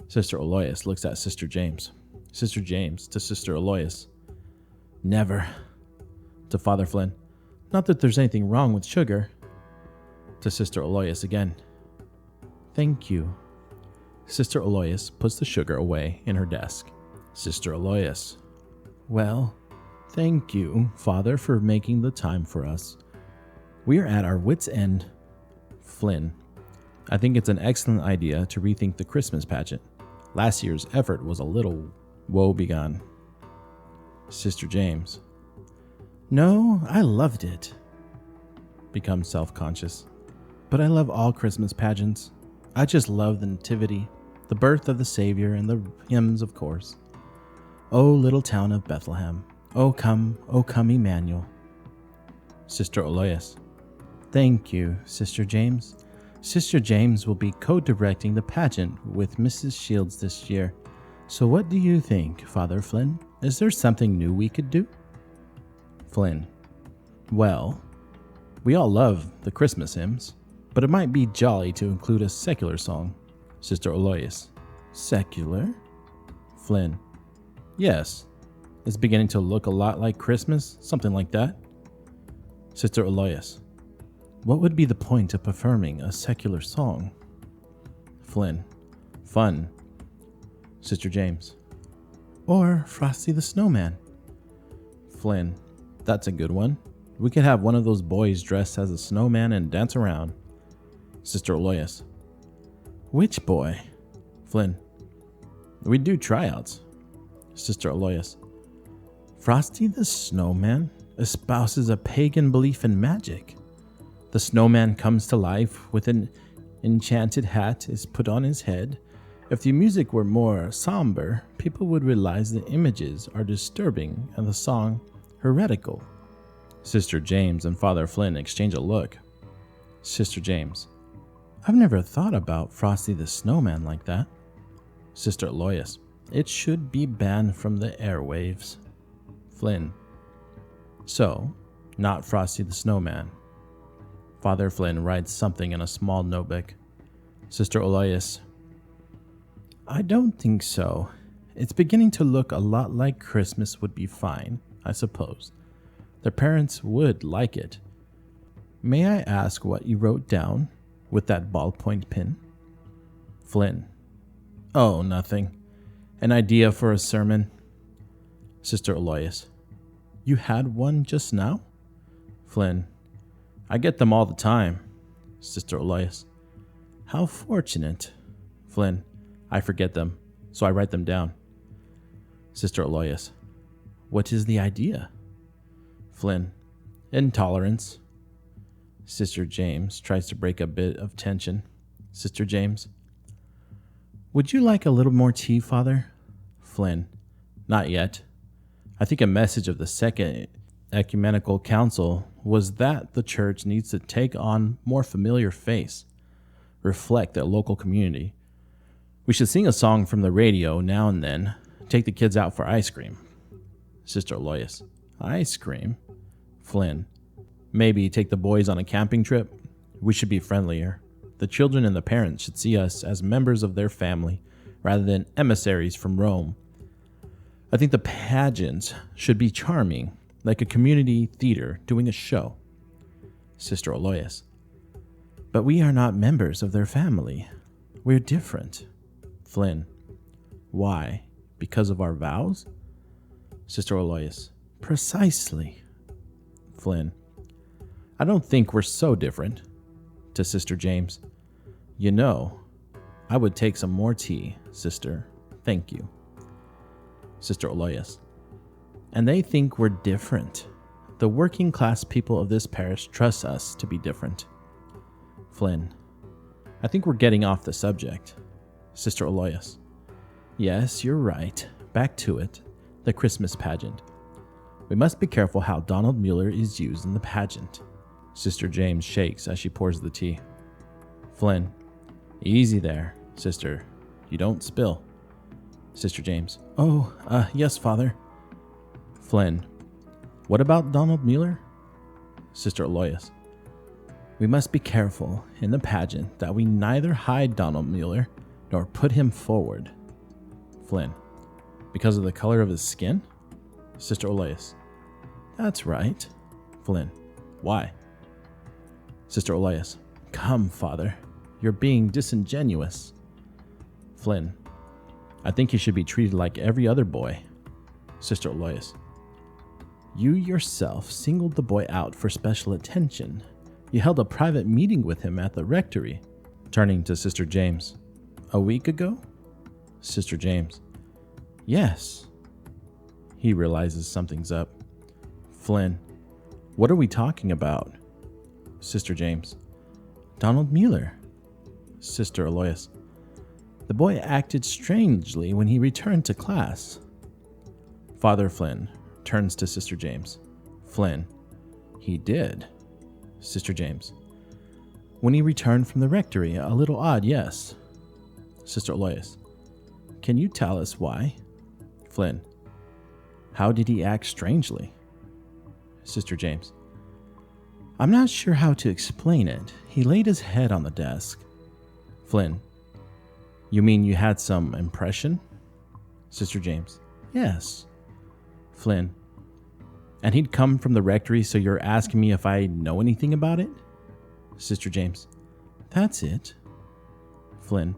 Sister Aloysius looks at Sister James. Sister James to Sister Aloysius. Never. To Father Flynn. Not that there's anything wrong with sugar. To Sister Aloysius again. Thank you. Sister Aloysius puts the sugar away in her desk. Sister Aloysius. Well, thank you, Father, for making the time for us. We are at our wits' end. Flynn. I think it's an excellent idea to rethink the Christmas pageant. Last year's effort was a little woebegone. Sister James. No, I loved it. Becomes self-conscious. But I love all Christmas pageants. I just love the nativity, the birth of the Savior, and the hymns, of course. O little town of Bethlehem, O come, Emmanuel. Sister Aloysius. Thank you, Sister James. Sister James will be co-directing the pageant with Mrs. Shields this year. So what do you think, Father Flynn? Is there something new we could do? Flynn. Well, we all love the Christmas hymns, but it might be jolly to include a secular song. Sister Aloysius. Secular? Flynn. Yes. It's beginning to look a lot like Christmas, something like that. Sister Aloysius. What would be the point of performing a secular song? Flynn. Fun. Sister James. Or Frosty the Snowman. Flynn. That's a good one. We could have one of those boys dressed as a snowman and dance around. Sister Aloysius. Which boy? Flynn. We do tryouts. Sister Aloysius. Frosty the Snowman espouses a pagan belief in magic. The snowman comes to life with an enchanted hat is put on his head. If the music were more somber, people would realize the images are disturbing and the song heretical. Sister James and Father Flynn exchange a look. Sister James. I've never thought about Frosty the Snowman like that. Sister Aloysius. It should be banned from the airwaves. Flynn. So, not Frosty the Snowman. Father Flynn writes something in a small notebook. Sister Aloysius. I don't think so. It's beginning to look a lot like Christmas would be fine, I suppose. Their parents would like it. May I ask what you wrote down with that ballpoint pen? Flynn. Oh, nothing. An idea for a sermon. Sister Aloysius. You had one just now? Flynn. I get them all the time. Sister Aloysius. How fortunate. Flynn. I forget them, so I write them down. Sister Aloysius. What is the idea? Flynn. Intolerance. Sister James tries to break a bit of tension. Sister James. Would you like a little more tea, Father? Flynn. Not yet. I think a message of the Second Ecumenical Council was that the church needs to take on more familiar face, reflect their local community. We should sing a song from the radio now and then, take the kids out for ice cream. Sister Aloysius. Ice cream? Flynn. Maybe take the boys on a camping trip? We should be friendlier. The children and the parents should see us as members of their family rather than emissaries from Rome. I think the pageants should be charming, like a community theater doing a show. Sister Aloysius. But we are not members of their family. We're different. Flynn. Why? Because of our vows? Sister Aloysius. Precisely. Flynn. I don't think we're so different. To Sister James. You know, I would take some more tea, sister. Thank you. Sister Aloysius. And they think we're different. The working class people of this parish trust us to be different. Flynn. I think we're getting off the subject. Sister Aloysius. Yes, you're right. Back to it. The Christmas pageant. We must be careful how Donald Mueller is used in the pageant. Sister James shakes as she pours the tea. Flynn. Easy there, sister. You don't spill. Sister James. Oh, yes, Father. Flynn. What about Donald Mueller? Sister Aloysius. We must be careful in the pageant that we neither hide Donald Mueller nor put him forward. Flynn. Because of the color of his skin? Sister Aloysius. That's right. Flynn. Why? Sister Aloysius. Come, Father. You're being disingenuous. Flynn. I think he should be treated like every other boy. Sister Aloysius. You yourself singled the boy out for special attention. You held a private meeting with him at the rectory. Turning to Sister James. A week ago? Sister James. Yes. He realizes something's up. Flynn. What are we talking about? Sister James. Donald Mueller. Sister Aloysius. The boy acted strangely when he returned to class. Father Flynn turns to Sister James. Flynn. He did. Sister James. When he returned from the rectory, a little odd, yes. Sister Aloysius. Can you tell us why? Flynn. How did he act strangely? Sister James. I'm not sure how to explain it. He laid his head on the desk. Flynn. You mean you had some impression? Sister James. Yes. Flynn. And he'd come from the rectory, so you're asking me if I know anything about it? Sister James. That's it. Flynn.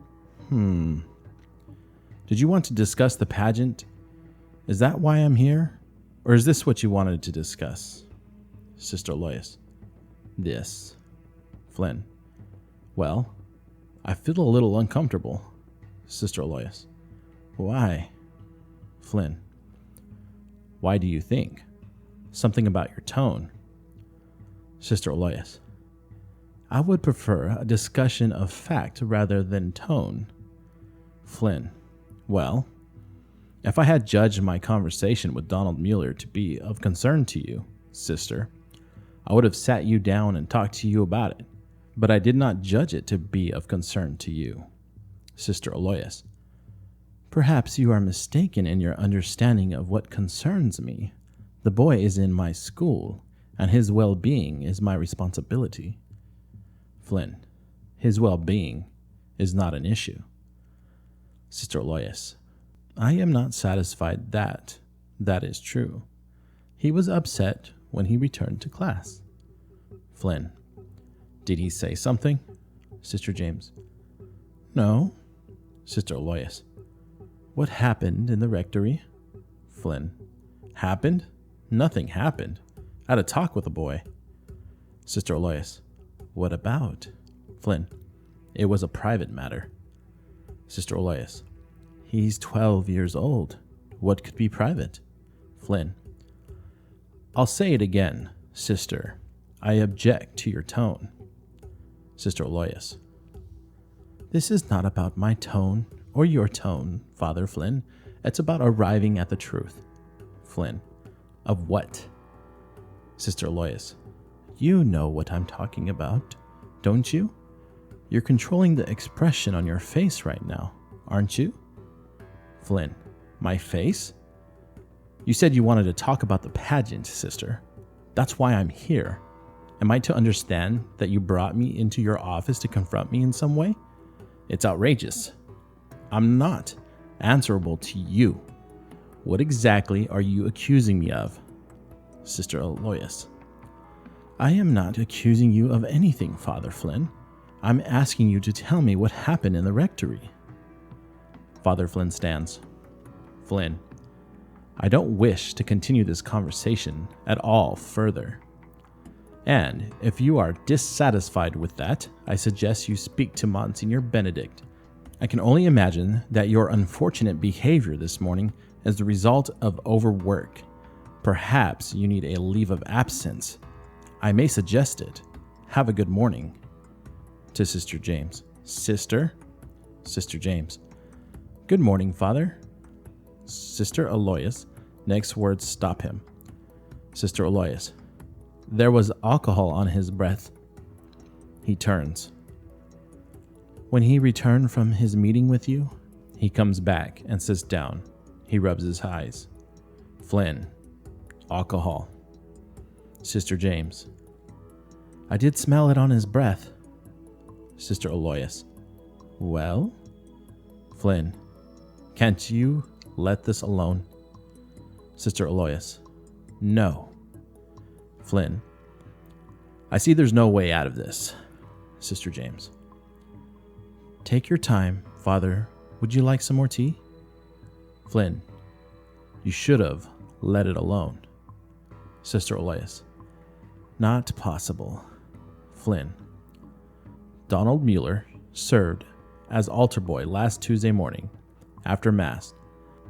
Did you want to discuss the pageant? Is that why I'm here? Or is this what you wanted to discuss? Sister Aloysius. This. Flynn. Well, I feel a little uncomfortable. Sister Aloysius. Why? Flynn. Why do you think? Something about your tone. Sister Aloysius. I would prefer a discussion of fact rather than tone. Flynn. Well, if I had judged my conversation with Donald Mueller to be of concern to you, sister, I would have sat you down and talked to you about it, but I did not judge it to be of concern to you. Sister Aloysius. Perhaps you are mistaken in your understanding of what concerns me. The boy is in my school, and his well-being is my responsibility. Flynn. His well-being is not an issue. Sister Aloysius. I am not satisfied that is true. He was upset when he returned to class. Flynn. Did he say something? Sister James. No. Sister Aloysius. What happened in the rectory? Flynn. Happened? Nothing happened. I had a talk with the boy. Sister Aloysius. What about? Flynn. It was a private matter. Sister Aloysius. He's 12 years old. What could be private? Flynn. I'll say it again, sister. I object to your tone. Sister Aloysius. This is not about my tone or your tone, Father Flynn. It's about arriving at the truth. Flynn. Of what? Sister Aloysius. You know what I'm talking about, don't you? You're controlling the expression on your face right now, aren't you? Flynn. My face? You said you wanted to talk about the pageant, sister. That's why I'm here. Am I to understand that you brought me into your office to confront me in some way? It's outrageous. I'm not answerable to you. What exactly are you accusing me of? Sister Aloysius. I am not accusing you of anything, Father Flynn. I'm asking you to tell me what happened in the rectory. Father Flynn stands. Flynn. I don't wish to continue this conversation at all further. And if you are dissatisfied with that, I suggest you speak to Monsignor Benedict. I can only imagine that your unfortunate behavior this morning is the result of overwork. Perhaps you need a leave of absence. I may suggest it. Have a good morning. To Sister James. Sister? Sister James. Good morning, Father. Sister Aloysius. Next words stop him. Sister Aloysius. There was alcohol on his breath. He turns. When he returned from his meeting with you, he comes back and sits down. He rubs his eyes. Flynn. Alcohol. Sister James. I did smell it on his breath. Sister Aloysius. Well? Flynn. Can't you let this alone? Sister Aloysius. No. Flynn. I see there's no way out of this. Sister James. Take your time, Father. Would you like some more tea? Flynn. You should have let it alone. Sister Aloysius. Not possible. Flynn. Donald Mueller served as altar boy last Tuesday morning. After Mass,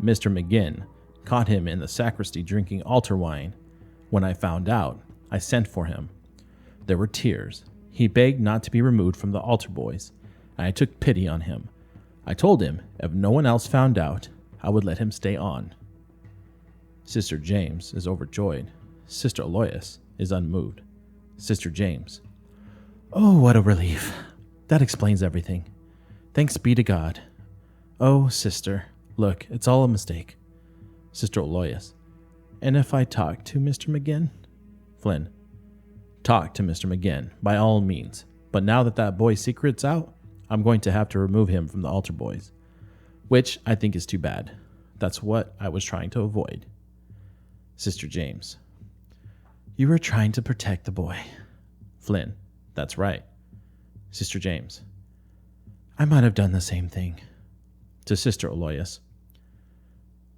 Mr. McGinn caught him in the sacristy drinking altar wine. When I found out, I sent for him. There were tears. He begged not to be removed from the altar boys, and I took pity on him. I told him if no one else found out, I would let him stay on. Sister James is overjoyed. Sister Aloysius is unmoved. Sister James. Oh, what a relief. That explains everything. Thanks be to God. Oh, sister, look, it's all a mistake. Sister Aloysius. And if I talk to Mr. McGinn? Flynn. Talk to Mr. McGinn, by all means. But now that boy's secret's out, I'm going to have to remove him from the altar boys. Which I think is too bad. That's what I was trying to avoid. Sister James. You were trying to protect the boy. Flynn. That's right. Sister James. I might have done the same thing. To Sister Aloysius.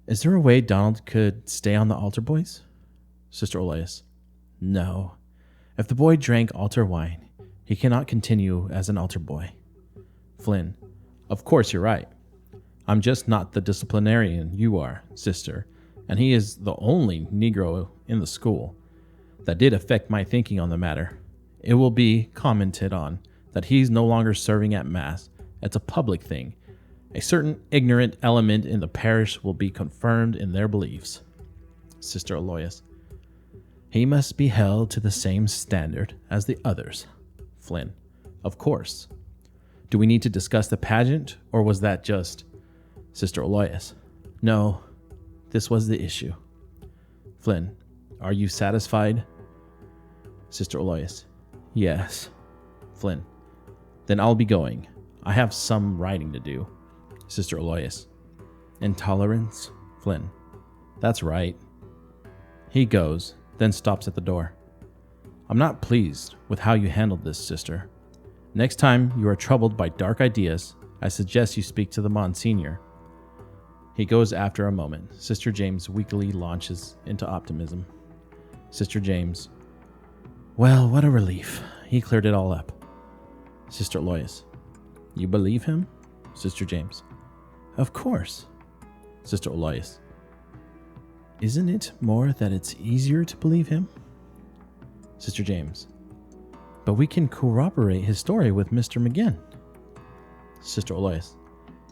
Is there a way Donald could stay on the altar boys? Sister Aloysius. No. If the boy drank altar wine, he cannot continue as an altar boy. Flynn. Of course you're right. I'm just not the disciplinarian you are, sister, and he is the only Negro in the school. That did affect my thinking on the matter. It will be commented on that he's no longer serving at Mass. It's a public thing. A certain ignorant element in the parish will be confirmed in their beliefs. Sister Aloysius. He must be held to the same standard as the others. Flynn. Of course. Do we need to discuss the pageant, or was that just... Sister Aloysius. No, this was the issue. Flynn. Are you satisfied? Sister Aloysius. Yes. Flynn. Then I'll be going. I have some writing to do. Sister Aloysius. Intolerance? Flynn. That's right. He goes, then stops at the door. I'm not pleased with how you handled this, sister. Next time you are troubled by dark ideas, I suggest you speak to the Monsignor. He goes after a moment. Sister James weakly launches into optimism. Sister James. Well, what a relief. He cleared it all up. Sister Aloysius. You believe him? Sister James. Of course. Sister Aloysius. Isn't it more that it's easier to believe him? Sister James. But we can corroborate his story with Mr. McGinn. Sister Aloysius.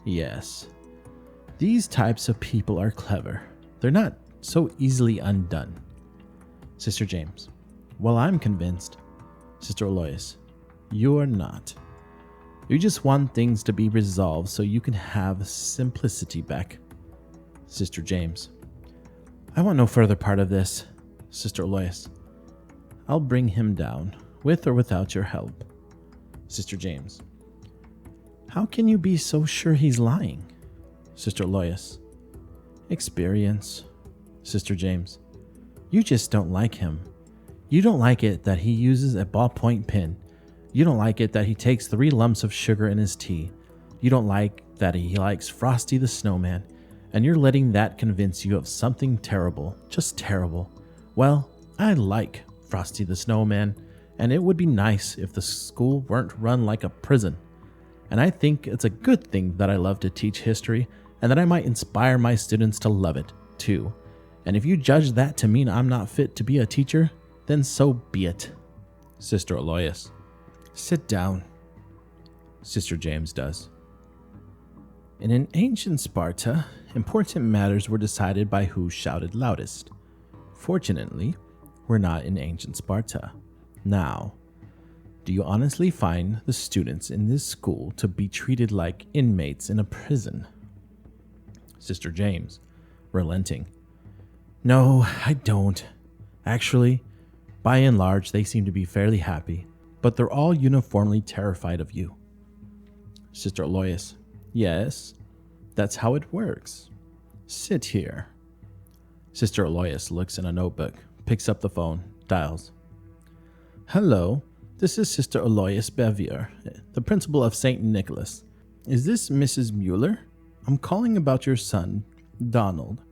Yes. These types of people are clever. They're not so easily undone. Sister James. Well, I'm convinced. Sister Aloysius. You are not. You just want things to be resolved so you can have simplicity back. Sister James. I want no further part of this. Sister Aloysius. I'll bring him down, with or without your help. Sister James. How can you be so sure he's lying? Sister Aloysius. Experience. Sister James. You just don't like him. You don't like it that he uses a ballpoint pen. You don't like it that he takes 3 lumps of sugar in his tea. You don't like that he likes Frosty the Snowman. And you're letting that convince you of something terrible. Just terrible. Well, I like Frosty the Snowman, and it would be nice if the school weren't run like a prison. And I think it's a good thing that I love to teach history, and that I might inspire my students to love it, too. And if you judge that to mean I'm not fit to be a teacher, then so be it. Sister Aloysius. Sit down. Sister James does. In an ancient Sparta, important matters were decided by who shouted loudest. Fortunately, we're not in ancient Sparta. Now, do you honestly find the students in this school to be treated like inmates in a prison? Sister James, relenting. No, I don't. Actually, by and large, they seem to be fairly happy, but they're all uniformly terrified of you. Sister Aloysius. Yes, that's how it works. Sit here. Sister Aloysius looks in a notebook, picks up the phone, dials. Hello, this is Sister Aloysius Bevier, the principal of St. Nicholas. Is this Mrs. Mueller? I'm calling about your son, Donald.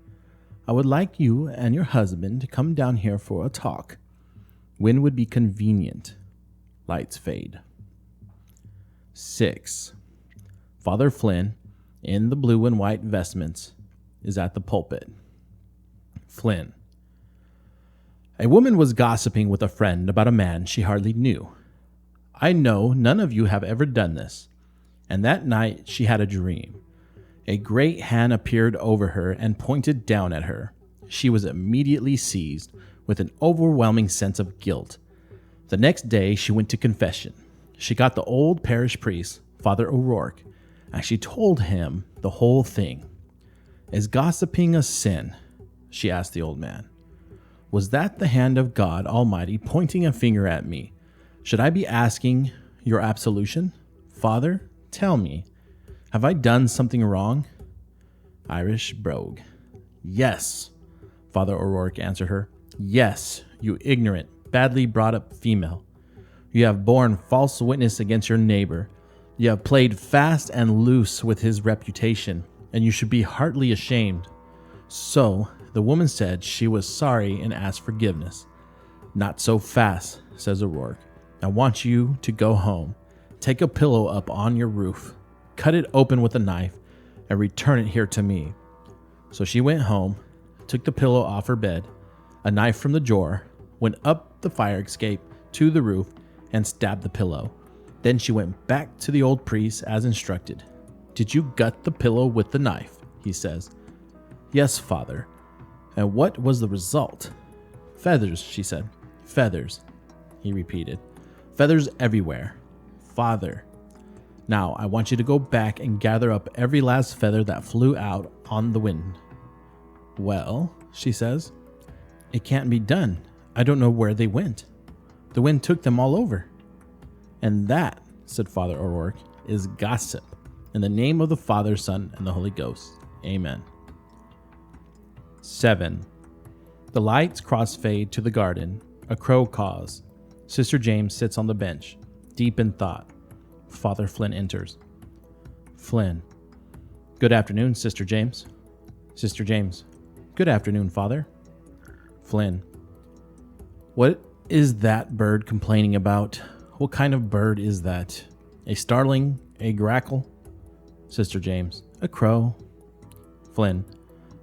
I would like you and your husband to come down here for a talk. When would be convenient? Lights fade. 6. Father Flynn, in the blue and white vestments, is at the pulpit. Flynn. A woman was gossiping with a friend about a man she hardly knew. I know none of you have ever done this. And that night she had a dream. A great hand appeared over her and pointed down at her. She was immediately seized with an overwhelming sense of guilt. The next day she went to confession. She got the old parish priest, Father O'Rourke, and she told him the whole thing. Is gossiping a sin? She asked the old man. Was that the hand of God Almighty pointing a finger at me? Should I be asking your absolution? Father, tell me, have I done something wrong? Irish brogue. Yes, Father O'Rourke answered her. Yes, you ignorant, badly brought up female. You have borne false witness against your neighbor. You have played fast and loose with his reputation, and you should be heartily ashamed. So the woman said she was sorry and asked forgiveness. Not so fast, says O'Rourke. I want you to go home. Take a pillow up on your roof, cut it open with a knife, and return it here to me. So she went home, took the pillow off her bed, a knife from the drawer, went up the fire escape to the roof, and stabbed the pillow. Then she went back to the old priest as instructed. Did you gut the pillow with the knife? He says. Yes, Father. And what was the result? Feathers, she said. Feathers, he repeated. Feathers everywhere. Father. Now I want you to go back and gather up every last feather that flew out on the wind. Well, she says, it can't be done. I don't know where they went. The wind took them all over. And that, said Father O'Rourke, is gossip. In the name of the Father, Son, and the Holy Ghost. Amen. 7. The lights crossfade to the garden. A crow caws. Sister James sits on the bench, deep in thought. Father Flynn enters. Flynn. Good afternoon, Sister James. Sister James. Good afternoon, Father. Flynn. What is that bird complaining about? What kind of bird is that? A starling? A grackle? Sister James. A crow. Flynn.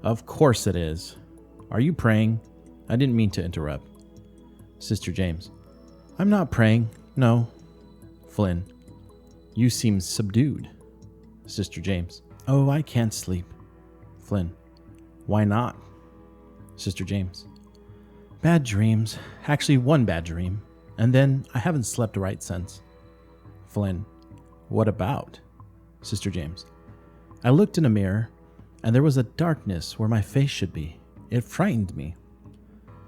Of course it is. Are you praying? I didn't mean to interrupt. Sister James. I'm not praying. No. Flynn. You seem subdued. Sister James. Oh, I can't sleep. Flynn. Why not? Sister James. Bad dreams. Actually, one bad dream. And then I haven't slept right since. Flynn. What about? Sister James. I looked in a mirror, and there was a darkness where my face should be. It frightened me.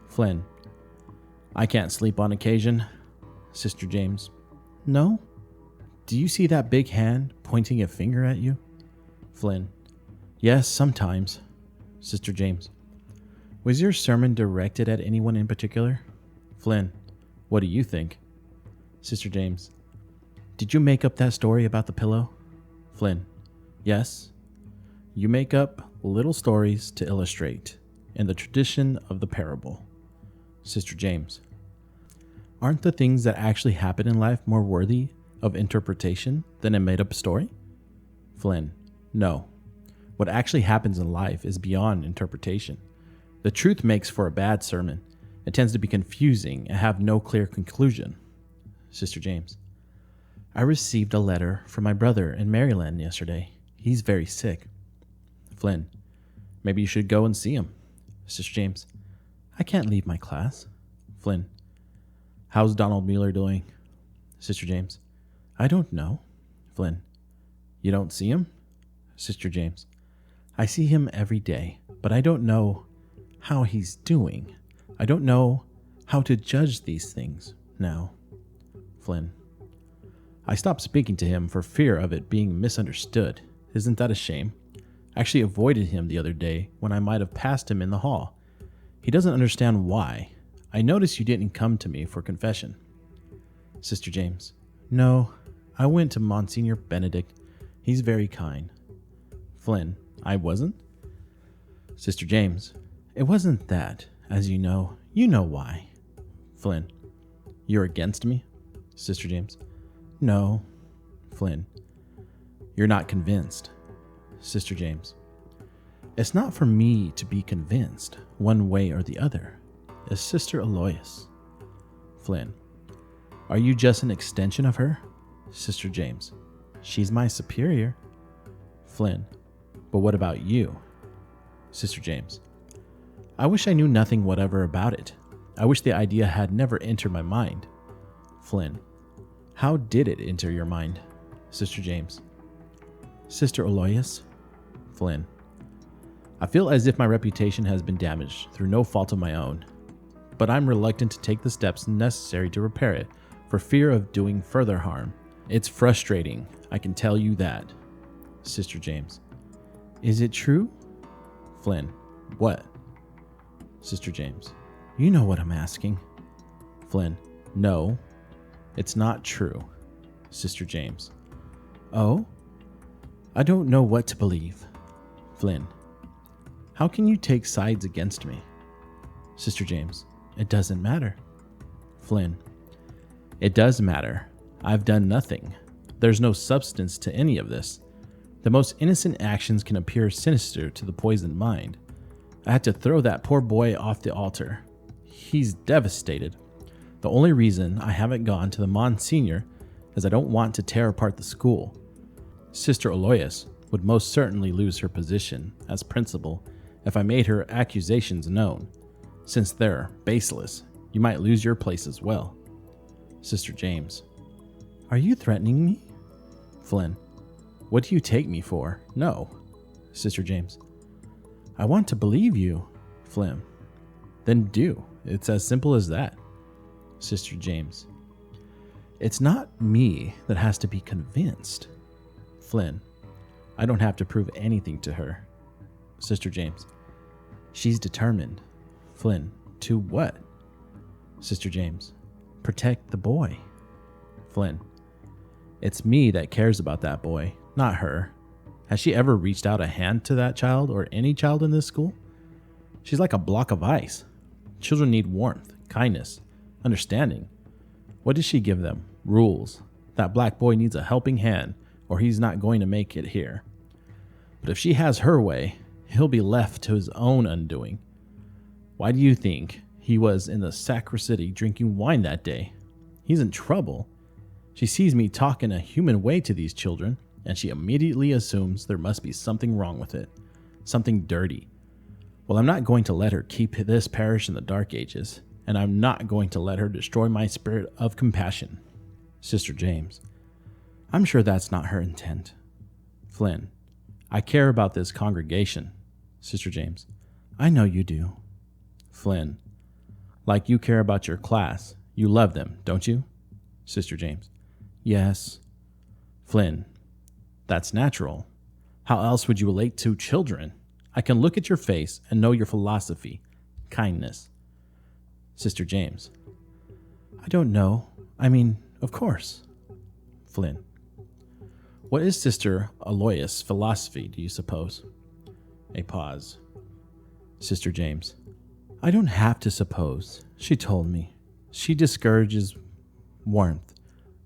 Flynn. I can't sleep on occasion. Sister James. No? Do you see that big hand pointing a finger at you? Flynn. Yes, sometimes. Sister James. Was your sermon directed at anyone in particular? Flynn. What do you think? Sister James. Did you make up that story about the pillow? Flynn. Yes. You make up little stories to illustrate, in the tradition of the parable. Sister James. Aren't the things that actually happen in life more worthy of interpretation than a made-up story? Flynn. No. What actually happens in life is beyond interpretation. The truth makes for a bad sermon. It tends to be confusing and have no clear conclusion. Sister James. I received a letter from my brother in Maryland yesterday. He's very sick. Flynn. Maybe you should go and see him. Sister James. I can't leave my class. Flynn. How's Donald Mueller doing? Sister James. I don't know. Flynn. You don't see him? Sister James. I see him every day, but I don't know how he's doing. I don't know how to judge these things now. Flynn. I stopped speaking to him for fear of it being misunderstood. Isn't that a shame? I actually avoided him the other day when I might have passed him in the hall. He doesn't understand why. I noticed you didn't come to me for confession. Sister James. No, I went to Monsignor Benedict. He's very kind. Flynn. I wasn't? Sister James. It wasn't that. As you know why. Flynn. You're against me? Sister James. No. Flynn. You're not convinced. Sister James. It's not for me to be convinced one way or the other. It's Sister Aloysius. Flynn. Are you just an extension of her? Sister James. She's my superior. Flynn. But what about you? Sister James. I wish I knew nothing whatever about it. I wish the idea had never entered my mind. Flynn. How did it enter your mind? Sister James. Sister Aloysius. Flynn. I feel as if my reputation has been damaged through no fault of my own, but I'm reluctant to take the steps necessary to repair it for fear of doing further harm. It's frustrating, I can tell you that. Sister James. Is it true? Flynn. What? Sister James. You know what I'm asking. Flynn. No, it's not true. Sister James. Oh? I don't know what to believe. Flynn. How can you take sides against me? Sister James. It doesn't matter. Flynn. It does matter. I've done nothing. There's no substance to any of this. The most innocent actions can appear sinister to the poisoned mind. I had to throw that poor boy off the altar. He's devastated. The only reason I haven't gone to the Monsignor is I don't want to tear apart the school. Sister Aloysius would most certainly lose her position as principal if I made her accusations known. Since they're baseless, you might lose your place as well. Sister James. Are you threatening me? Flynn. What do you take me for? No. Sister James. I want to believe you. Flynn. Then do. It's as simple as that. Sister James. It's not me that has to be convinced. Flynn. I don't have to prove anything to her. Sister James. She's determined. Flynn. To what? Sister James. Protect the boy. Flynn. It's me that cares about that boy, not her. Has she ever reached out a hand to that child or any child in this school? She's like a block of ice. Children need warmth, kindness, understanding. What does she give them? Rules. That black boy needs a helping hand or he's not going to make it here. But if she has her way, he'll be left to his own undoing. Why do you think he was in the sacristy drinking wine that day? He's in trouble. She sees me talk in a human way to these children, and she immediately assumes there must be something wrong with it, something dirty. Well, I'm not going to let her keep this parish in the dark ages, and I'm not going to let her destroy my spirit of compassion. Sister James. I'm sure that's not her intent. Flynn. I care about this congregation. Sister James. I know you do. Flynn. Like you care about your class. You love them, don't you? Sister James. Yes. Flynn. That's natural. How else would you relate to children? I can look at your face and know your philosophy. Kindness. Sister James. I don't know. I mean, of course. Flynn. What is Sister Aloysius' philosophy, do you suppose? A pause. Sister James. I don't have to suppose. She told me. She discourages warmth.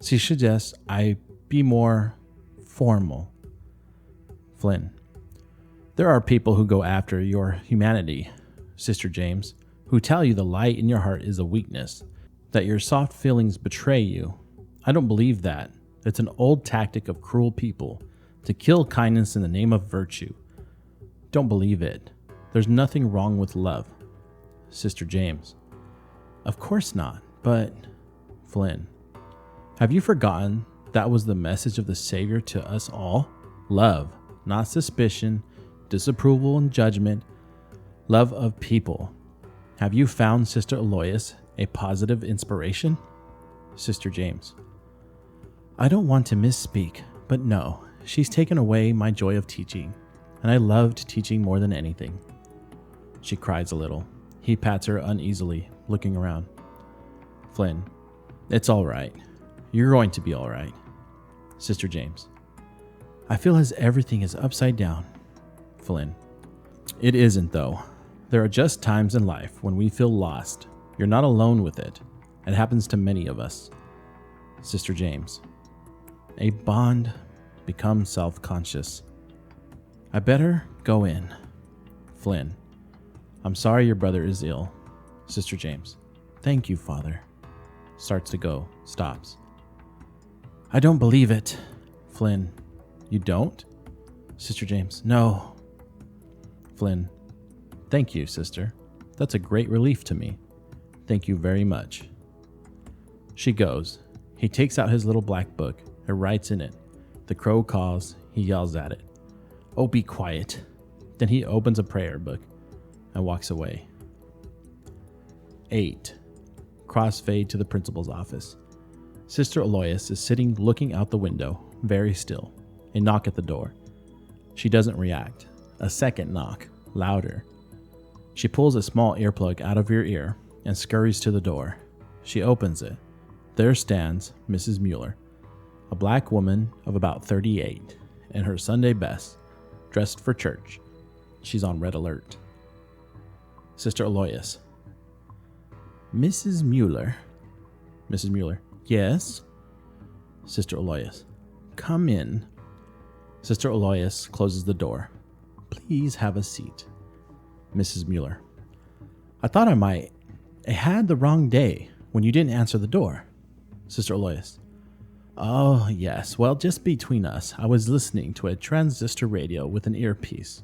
She suggests I be more formal. Flynn. There are people who go after your humanity, Sister James, who tell you the light in your heart is a weakness, that your soft feelings betray you. I don't believe that. It's an old tactic of cruel people to kill kindness in the name of virtue. Don't believe it. There's nothing wrong with love. Sister James. Of course not, but... Flynn. Have you forgotten that was the message of the Savior to us all? Love, not suspicion, disapproval and judgment. Love of people. Have you found Sister Aloysius A positive inspiration? Sister James. I don't want to misspeak, but no, she's taken away my joy of teaching, and I loved teaching more than anything. She cries a little. He pats her uneasily, looking around. Flynn. It's all right. You're going to be all right. Sister James. I feel as everything is upside down. Flynn. It isn't, though. There are just times in life when we feel lost. You're not alone with it. It happens to many of us. Sister James. A bond becomes self-conscious. I better go in. Flynn. I'm sorry your brother is ill. Sister James. Thank you, Father. Starts to go. Stops. I don't believe it. Flynn. You don't? Sister James. No. Flynn. Thank you, sister. That's a great relief to me. Thank you very much. She goes. He takes out his little black book and writes in it. The crow caws. He yells at it. Oh, be quiet. Then he opens a prayer book and walks away. 8. Crossfade to the principal's office. Sister Aloysius is sitting looking out the window, very still. A knock at the door. She doesn't react. A second knock, louder. She pulls a small earplug out of her ear and scurries to the door. She opens it. There stands Mrs. Mueller, a black woman of about 38, in her Sunday best, dressed for church. She's on red alert. Sister Aloysius. Mrs. Mueller. Mrs. Mueller. Yes? Sister Aloysius. Come in. Sister Aloysius closes the door. Please have a seat. Mrs. Mueller. I thought I had the wrong day when you didn't answer the door. Sister Aloysius. Oh, yes. Well, just between us, I was listening to a transistor radio with an earpiece.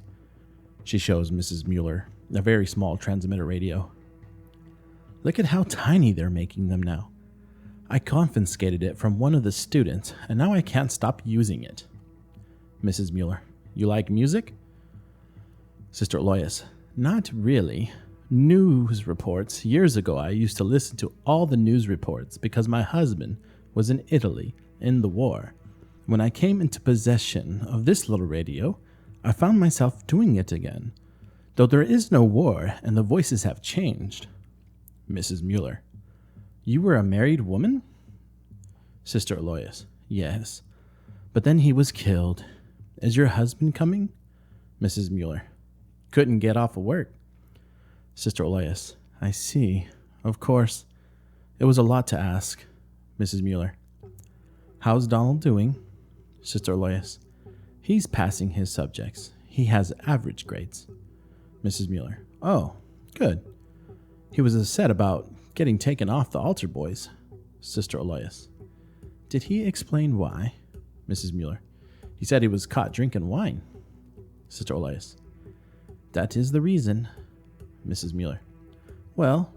She shows Mrs. Mueller a very small transmitter radio. Look at how tiny they're making them now. I confiscated it from one of the students, and now I can't stop using it. Mrs. Mueller. You like music? Sister Aloysius. Not really. News reports. Years ago, I used to listen to all the news reports because my husband was in Italy in the war. When I came into possession of this little radio, I found myself doing it again, though there is no war and the voices have changed. Mrs. Mueller. You were a married woman? Sister Aloysius. Yes. But then he was killed. Is your husband coming? Mrs. Mueller. Couldn't get off of work. Sister Aloysius. I see. Of course. It was a lot to ask. Mrs. Mueller. How's Donald doing? Sister Aloysius. He's passing his subjects. He has average grades. Mrs. Mueller. Oh, good. He was upset about getting taken off the altar boys. Sister Aloysius. Did he explain why? Mrs. Mueller. He said he was caught drinking wine. Sister Aloysius. That is the reason. Mrs. Mueller. Well,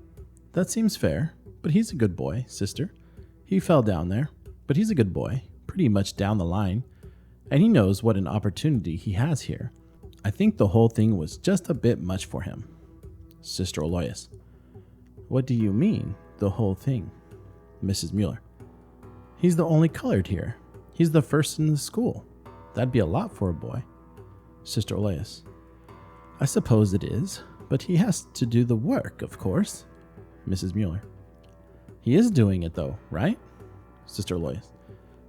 that seems fair, but he's a good boy, sister. He fell down there, but he's a good boy, pretty much down the line, and he knows what an opportunity he has here. I think the whole thing was just a bit much for him. Sister Aloysius. What do you mean, the whole thing? Mrs. Mueller. He's the only colored here. He's the first in the school. That'd be a lot for a boy. Sister Aloysius. I suppose it is, but he has to do the work, of course. Mrs. Mueller. He is doing it, though, right? Sister Aloysius.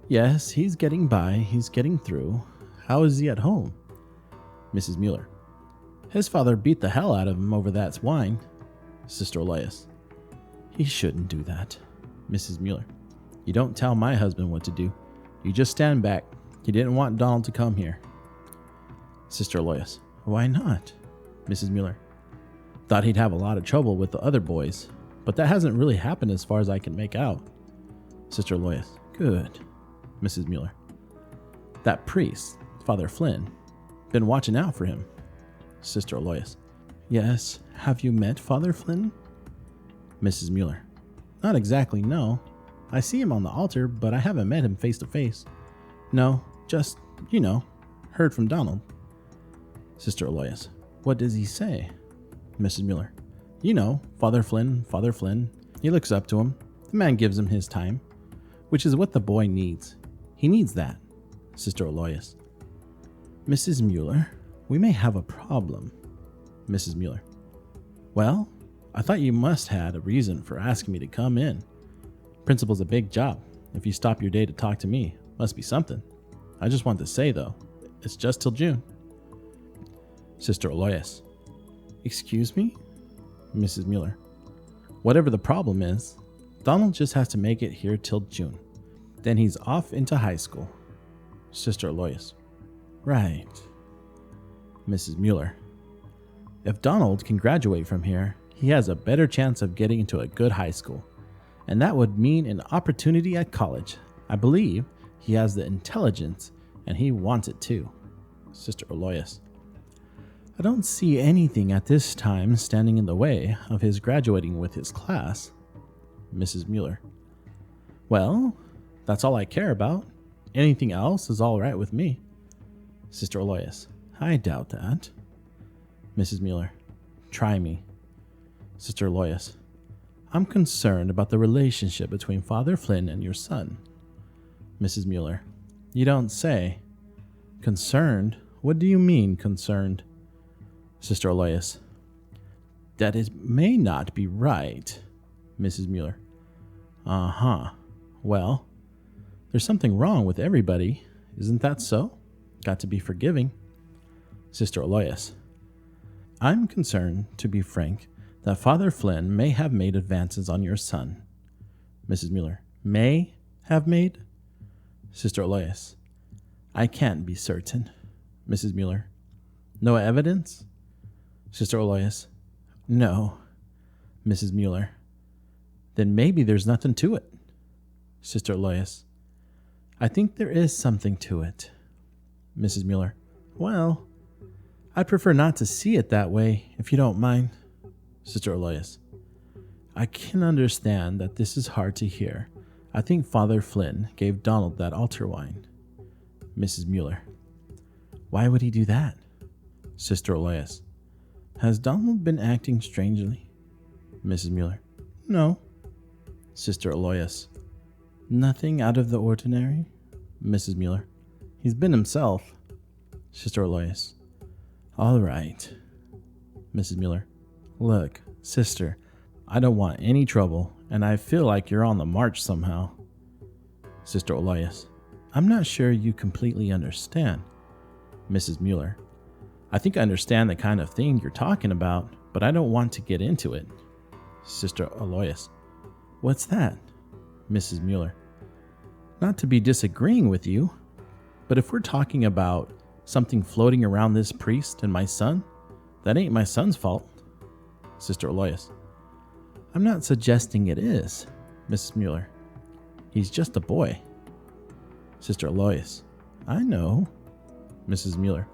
Yes, he's getting by. He's getting through. How is he at home? Mrs. Mueller. His father beat the hell out of him over that wine. Sister Aloysius. He shouldn't do that. Mrs. Mueller. You don't tell my husband what to do. You just stand back. He didn't want Donald to come here. Sister Aloysius. Why not? Mrs. Mueller. Thought he'd have a lot of trouble with the other boys, but that hasn't really happened as far as I can make out. Sister Aloysius. Good. Mrs. Mueller. That priest, Father Flynn, been watching out for him. Sister Aloysius. Yes. Have you met Father Flynn? Mrs. Mueller. Not exactly, no. I see him on the altar, but I haven't met him face to face. No, just, heard from Donald. Sister Aloysius. What does he say? Mrs. Mueller. Father Flynn. He looks up to him. The man gives him his time, which is what the boy needs. He needs that. Sister Aloysius. Mrs. Mueller, we may have a problem. Mrs. Mueller. Well, I thought you must had a reason for asking me to come in. Principal's a big job. If you stop your day to talk to me, must be something. I just want to say, though, it's just till June. Sister Aloysius. Excuse me? Mrs. Mueller. Whatever the problem is, Donald just has to make it here till June. Then he's off into high school. Sister Aloysius. Right. Mrs. Mueller. If Donald can graduate from here, he has a better chance of getting into a good high school. And that would mean an opportunity at college. I believe he has the intelligence and he wants it too. Sister Aloysius. I don't see anything at this time standing in the way of his graduating with his class. Mrs. Mueller. Well, that's all I care about. Anything else is all right with me. Sister Aloysius. I doubt that. Mrs. Mueller. Try me. Sister Aloysius. I'm concerned about the relationship between Father Flynn and your son. Mrs. Mueller. You don't say. Concerned? What do you mean, concerned? Sister Aloysius. That it may not be right. Mrs. Mueller. Uh-huh. Well, there's something wrong with everybody. Isn't that so? Got to be forgiving. Sister Aloysius. I'm concerned, to be frank, that Father Flynn may have made advances on your son. Mrs. Mueller. May have made? Sister Aloysius. I can't be certain. Mrs. Mueller. No evidence? Sister Aloysius. No. Mrs. Mueller. Then maybe there's nothing to it. Sister Aloysius. I think there is something to it. Mrs. Mueller. Well, I'd prefer not to see it that way, if you don't mind. Sister Aloysius. I can understand that this is hard to hear. I think Father Flynn gave Donald that altar wine. Mrs. Mueller. Why would he do that? Sister Aloysius. Has Donald been acting strangely? Mrs. Mueller. No. Sister Aloysius. Nothing out of the ordinary? Mrs. Mueller. He's been himself. Sister Aloysius. All right. Mrs. Mueller. Look, sister, I don't want any trouble, and I feel like you're on the march somehow. Sister Aloysius. I'm not sure you completely understand. Mrs. Mueller. I think I understand the kind of thing you're talking about, but I don't want to get into it. Sister Aloysius. What's that? Mrs. Mueller. Not to be disagreeing with you, but if we're talking about something floating around this priest and my son, that ain't my son's fault. Sister Aloysius. I'm not suggesting it is, Mrs. Mueller. He's just a boy. Sister Aloysius. I know. Mrs. Mueller.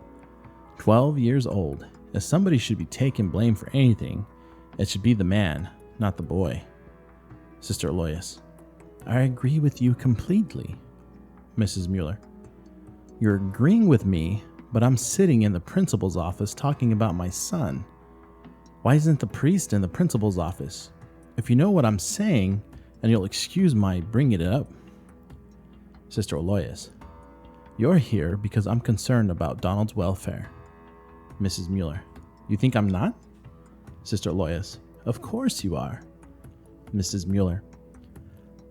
12 years old. If somebody should be taking blame for anything, it should be the man, not the boy. Sister Aloysius. I agree with you completely. Mrs. Mueller. You're agreeing with me, but I'm sitting in the principal's office talking about my son. Why isn't the priest in the principal's office? If you know what I'm saying, and you'll excuse my bringing it up. Sister Aloysius. You're here because I'm concerned about Donald's welfare. Mrs. Mueller. You think I'm not? Sister Aloysius. Of course you are. Mrs. Mueller.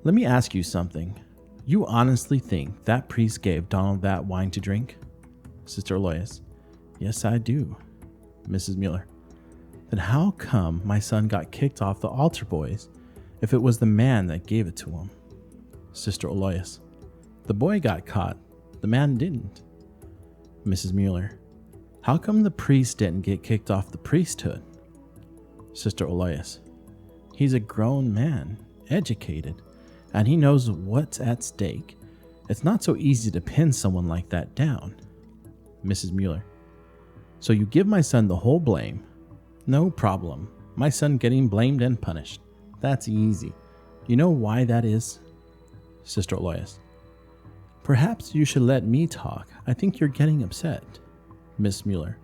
Let me ask you something. You honestly think that priest gave Donald that wine to drink? Sister Aloysius. Yes, I do. Mrs. Mueller. Then how come my son got kicked off the altar boys if it was the man that gave it to him? Sister Aloysius. The boy got caught. The man didn't. Mrs. Mueller. How come the priest didn't get kicked off the priesthood? Sister Aloysius. He's a grown man, educated, and he knows what's at stake. It's not so easy to pin someone like that down. Mrs. Mueller. So you give my son the whole blame. No problem. My son getting blamed and punished. That's easy. You know why that is? Sister Aloysius. Perhaps you should let me talk. I think you're getting upset. Miss Mueller.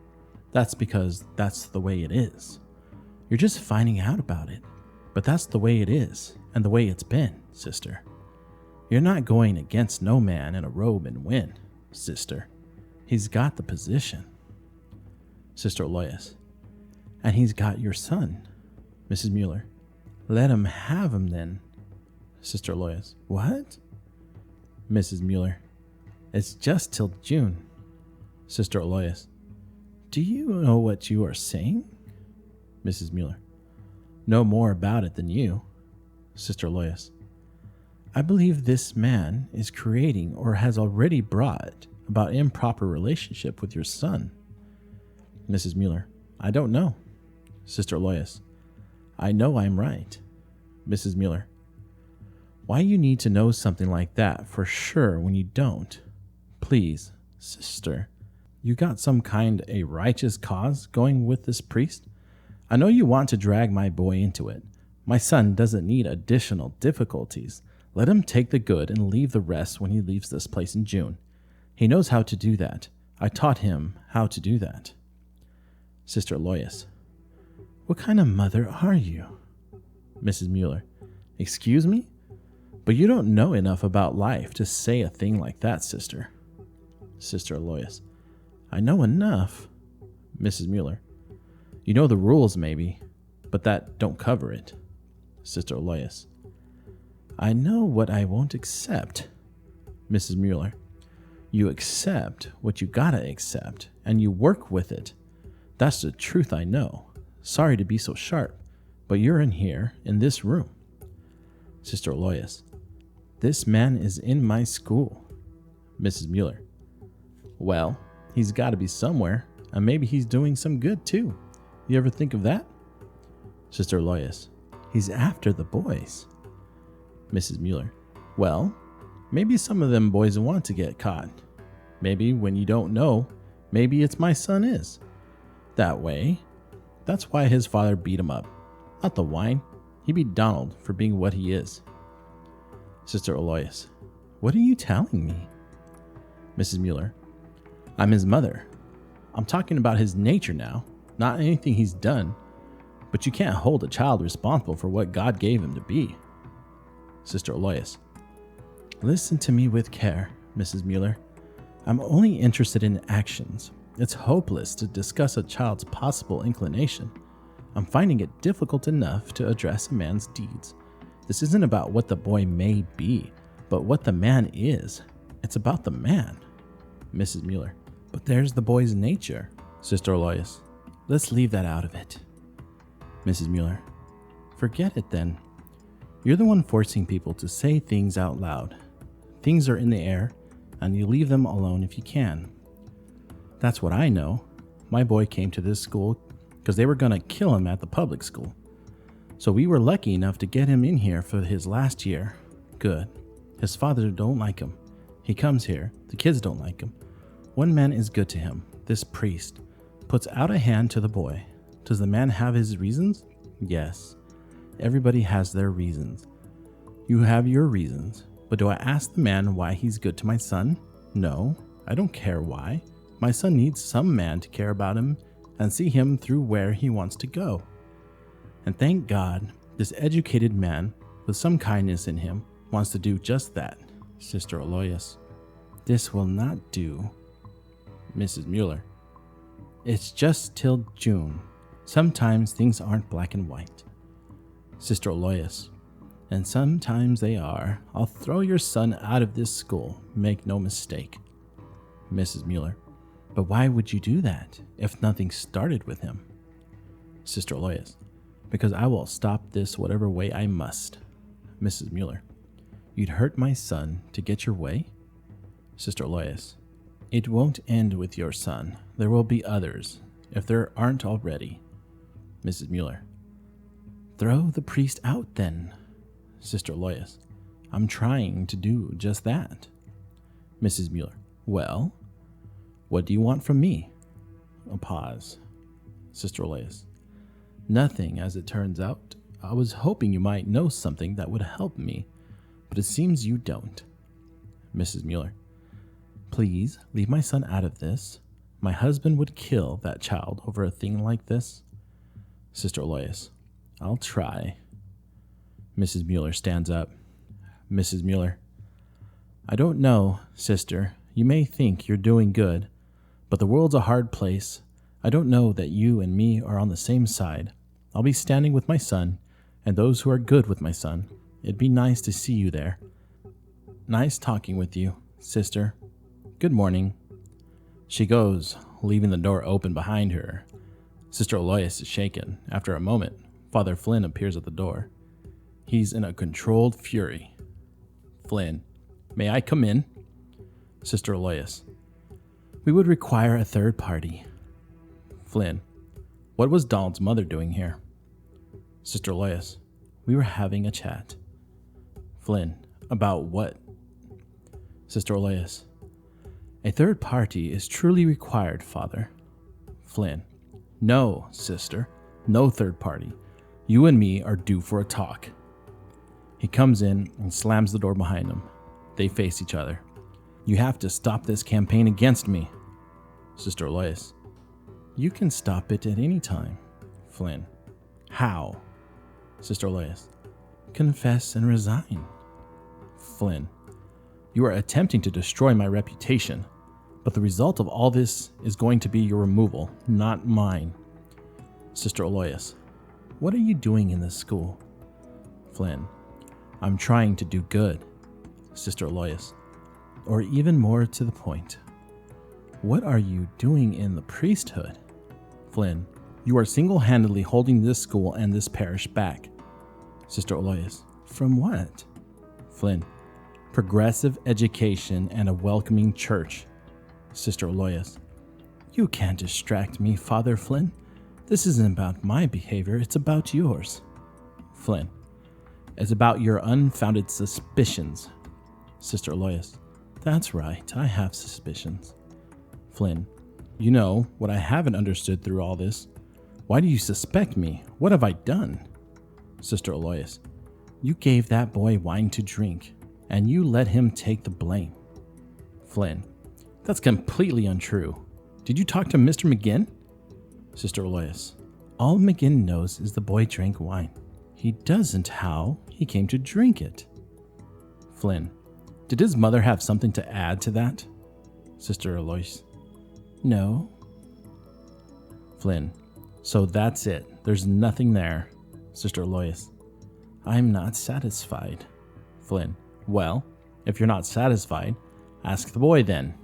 That's because that's the way it is. You're just finding out about it. But that's the way it is, and the way it's been, sister. You're not going against no man in a robe and win, sister. He's got the position. Sister Aloysius. And he's got your son. Mrs. Mueller. Let him have him then. Sister Aloysius. What? Mrs. Mueller. It's just till June. Sister Aloysius. Do you know what you are saying? Mrs. Mueller. No more about it than you. Sister Aloysius. I believe this man is creating or has already brought about improper relationship with your son. Mrs. Mueller. I don't know. Sister Aloysius. I know I'm right. Mrs. Mueller. Why you need to know something like that for sure when you don't? Please, sister, you got some kind a righteous cause going with this priest? I know you want to drag my boy into it. My son doesn't need additional difficulties. Let him take the good and leave the rest when he leaves this place in June. He knows how to do that. I taught him how to do that. Sister Aloysius. What kind of mother are you? Mrs. Mueller. Excuse me? But you don't know enough about life to say a thing like that, sister. Sister Aloysius. I know enough. Mrs. Mueller. You know the rules, maybe, but that don't cover it. Sister Aloysius. I know what I won't accept. Mrs. Mueller. You accept what you gotta accept, and you work with it. That's the truth I know. Sorry to be so sharp, but you're in here, in this room. Sister Aloysius. This man is in my school. Mrs. Mueller. Well, he's got to be somewhere, and maybe he's doing some good too. You ever think of that? Sister Aloysius. He's after the boys. Mrs. Mueller. Well, maybe some of them boys want to get caught. Maybe when you don't know, maybe it's my son is. That way. That's why his father beat him up. Not the wine. He beat Donald for being what he is. Sister Aloysius. What are you telling me? Mrs. Mueller. I'm his mother. I'm talking about his nature now, not anything he's done. But you can't hold a child responsible for what God gave him to be. Sister Aloysius. Listen to me with care, Mrs. Mueller. I'm only interested in actions. It's hopeless to discuss a child's possible inclination. I'm finding it difficult enough to address a man's deeds. This isn't about what the boy may be, but what the man is. It's about the man. Mrs. Mueller. But there's the boy's nature. Sister Aloysius. Let's leave that out of it. Mrs. Mueller. Forget it then. You're the one forcing people to say things out loud. Things are in the air, and you leave them alone if you can. That's what I know. My boy came to this school because they were going to kill him at the public school. So we were lucky enough to get him in here for his last year. Good. His father don't like him. He comes here. The kids don't like him. One man is good to him. This priest puts out a hand to the boy. Does the man have his reasons? Yes. Everybody has their reasons. You have your reasons. But do I ask the man why he's good to my son? No. I don't care why. My son needs some man to care about him and see him through where he wants to go. And thank God, this educated man with some kindness in him wants to do just that. Sister Aloysius. This will not do. Mrs. Mueller. It's just till June. Sometimes things aren't black and white. Sister Aloysius. And sometimes they are. I'll throw your son out of this school. Make no mistake. Mrs. Mueller. But why would you do that if nothing started with him? Sister Aloysius. Because I will stop this whatever way I must. Mrs. Mueller. You'd hurt my son to get your way? Sister Aloysius. It won't end with your son. There will be others, if there aren't already. Mrs. Mueller. Throw the priest out then. Sister Aloysius. I'm trying to do just that. Mrs. Mueller. Well, what do you want from me? A pause. Sister Aloysius. Nothing, as it turns out. I was hoping you might know something that would help me, but it seems you don't. Mrs. Mueller. Please leave my son out of this. My husband would kill that child over a thing like this. Sister Aloysius. I'll try. Mrs. Mueller stands up. Mrs. Mueller. I don't know, sister. You may think you're doing good, but the world's a hard place. I don't know that you and me are on the same side. I'll be standing with my son and those who are good with my son. It'd be nice to see you there. Nice talking with you, sister. Good morning. She goes, leaving the door open behind her. Sister Aloysius is shaken. After a moment, Father Flynn appears at the door. He's in a controlled fury. Flynn, may I come in? Sister Aloysius, we would require a third party. Flynn, what was Donald's mother doing here? Sister Aloysius, we were having a chat. Flynn, about what? Sister Aloysius, a third party is truly required, Father. Flynn, no, sister, no third party. You and me are due for a talk. He comes in and slams the door behind him. They face each other. You have to stop this campaign against me. Sister Aloysius, you can stop it at any time. Flynn, how? Sister Aloysius, confess and resign. Flynn, you are attempting to destroy my reputation, but the result of all this is going to be your removal, not mine. Sister Aloysius, what are you doing in this school? Flynn, I'm trying to do good. Sister Aloysius, or even more to the point, what are you doing in the priesthood? Flynn, you are single-handedly holding this school and this parish back. Sister Aloysius, from what? Flynn, progressive education and a welcoming church. Sister Aloysius, you can't distract me, Father Flynn. This isn't about my behavior, it's about yours. Flynn, it's about your unfounded suspicions. Sister Aloysius, that's right, I have suspicions. Flynn, you know what I haven't understood through all this. Why do you suspect me? What have I done? Sister Aloysius, you gave that boy wine to drink, and you let him take the blame. Flynn, that's completely untrue. Did you talk to Mr. McGinn? Sister Aloysius, all McGinn knows is the boy drank wine. He doesn't how he came to drink it. Flynn, did his mother have something to add to that? Sister Aloysius, no. Flynn, so that's it. There's nothing there. Sister Aloysius, I'm not satisfied. Flynn, well, if you're not satisfied, ask the boy then.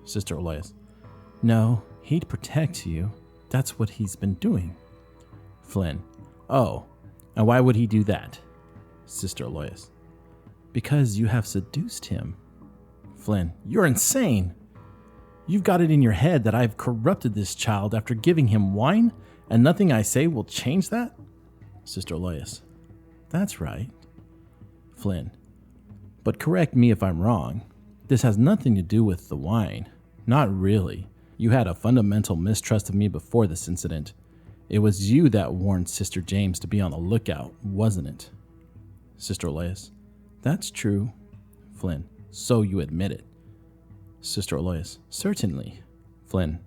Sister Aloysius, no, he'd protect you. That's what he's been doing. Flynn, oh, and why would he do that? Sister Aloysius, because you have seduced him. Flynn, you're insane. You've got it in your head that I've corrupted this child after giving him wine, and nothing I say will change that? Sister Aloysius, that's right. Flynn, but correct me if I'm wrong. This has nothing to do with the wine. Not really. You had a fundamental mistrust of me before this incident. It was you that warned Sister James to be on the lookout, wasn't it? Sister Aloysius, that's true. Flynn, so you admit it. Sister Aloysius, certainly. Flynn,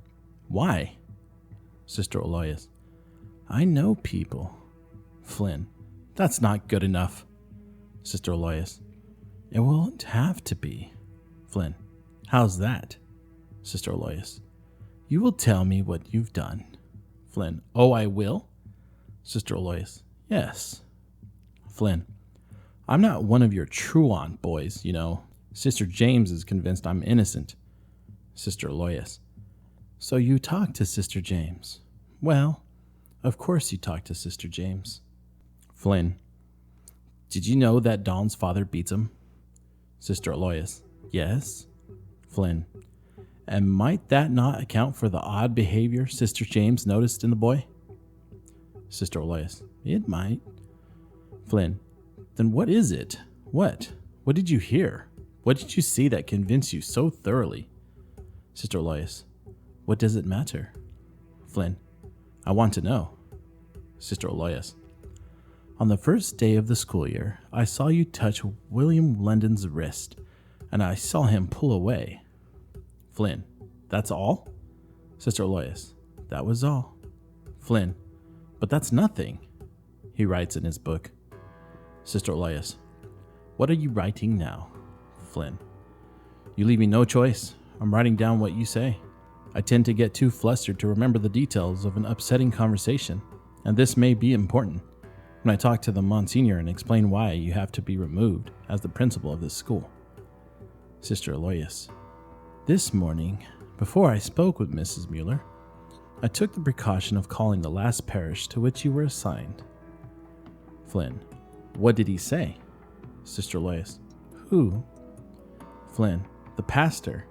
why? Sister Aloysius, I know people. Flynn, that's not good enough. Sister Aloysius, it won't have to be. Flynn, how's that? Sister Aloysius, you will tell me what you've done. Flynn, oh, I will? Sister Aloysius, yes. Flynn, I'm not one of your truant boys, you know. Sister James is convinced I'm innocent. Sister Aloysius, so you talked to Sister James? Well, of course you talked to Sister James. Flynn, did you know that Don's father beats him? Sister Aloysius, yes. Flynn, and might that not account for the odd behavior Sister James noticed in the boy? Sister Aloysius, it might. Flynn, then what is it? What? What did you hear? What did you see that convinced you so thoroughly? Sister Aloysius, what does it matter? Flynn, I want to know. Sister Aloysius, on the first day of the school year, I saw you touch William London's wrist, and I saw him pull away. Flynn, that's all? Sister Aloysius, that was all. Flynn, but that's nothing. He writes in his book, Sister Aloysius. What are you writing now? Flynn. You leave me no choice. I'm writing down what you say. I tend to get too flustered to remember the details of an upsetting conversation, and this may be important when I talk to the Monsignor and explain why you have to be removed as the principal of this school. Sister Aloysius. This morning, before I spoke with Mrs. Mueller, I took the precaution of calling the last parish to which you were assigned. Flynn. What did he say? Sister Aloysius. Who? Flynn. The pastor.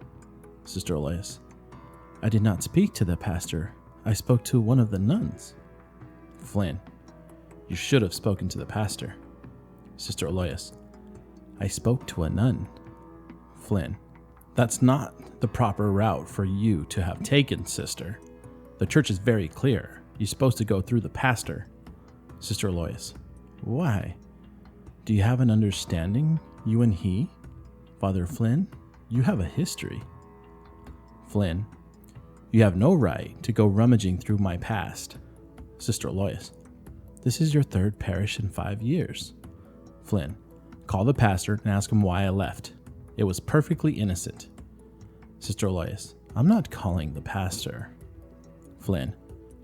Sister Aloysius. I did not speak to the pastor. I spoke to one of the nuns. Flynn. You should have spoken to the pastor. Sister Aloysius. I spoke to a nun. Flynn. That's not the proper route for you to have taken, sister. The church is very clear. You're supposed to go through the pastor. Sister Aloysius. Why? Do you have an understanding, you and he? Father Flynn, you have a history. Flynn. You have no right to go rummaging through my past. Sister Aloysius. This is your third parish in 5 years. Flynn. Call the pastor and ask him why I left. It was perfectly innocent. Sister Aloysius. I'm not calling the pastor. Flynn.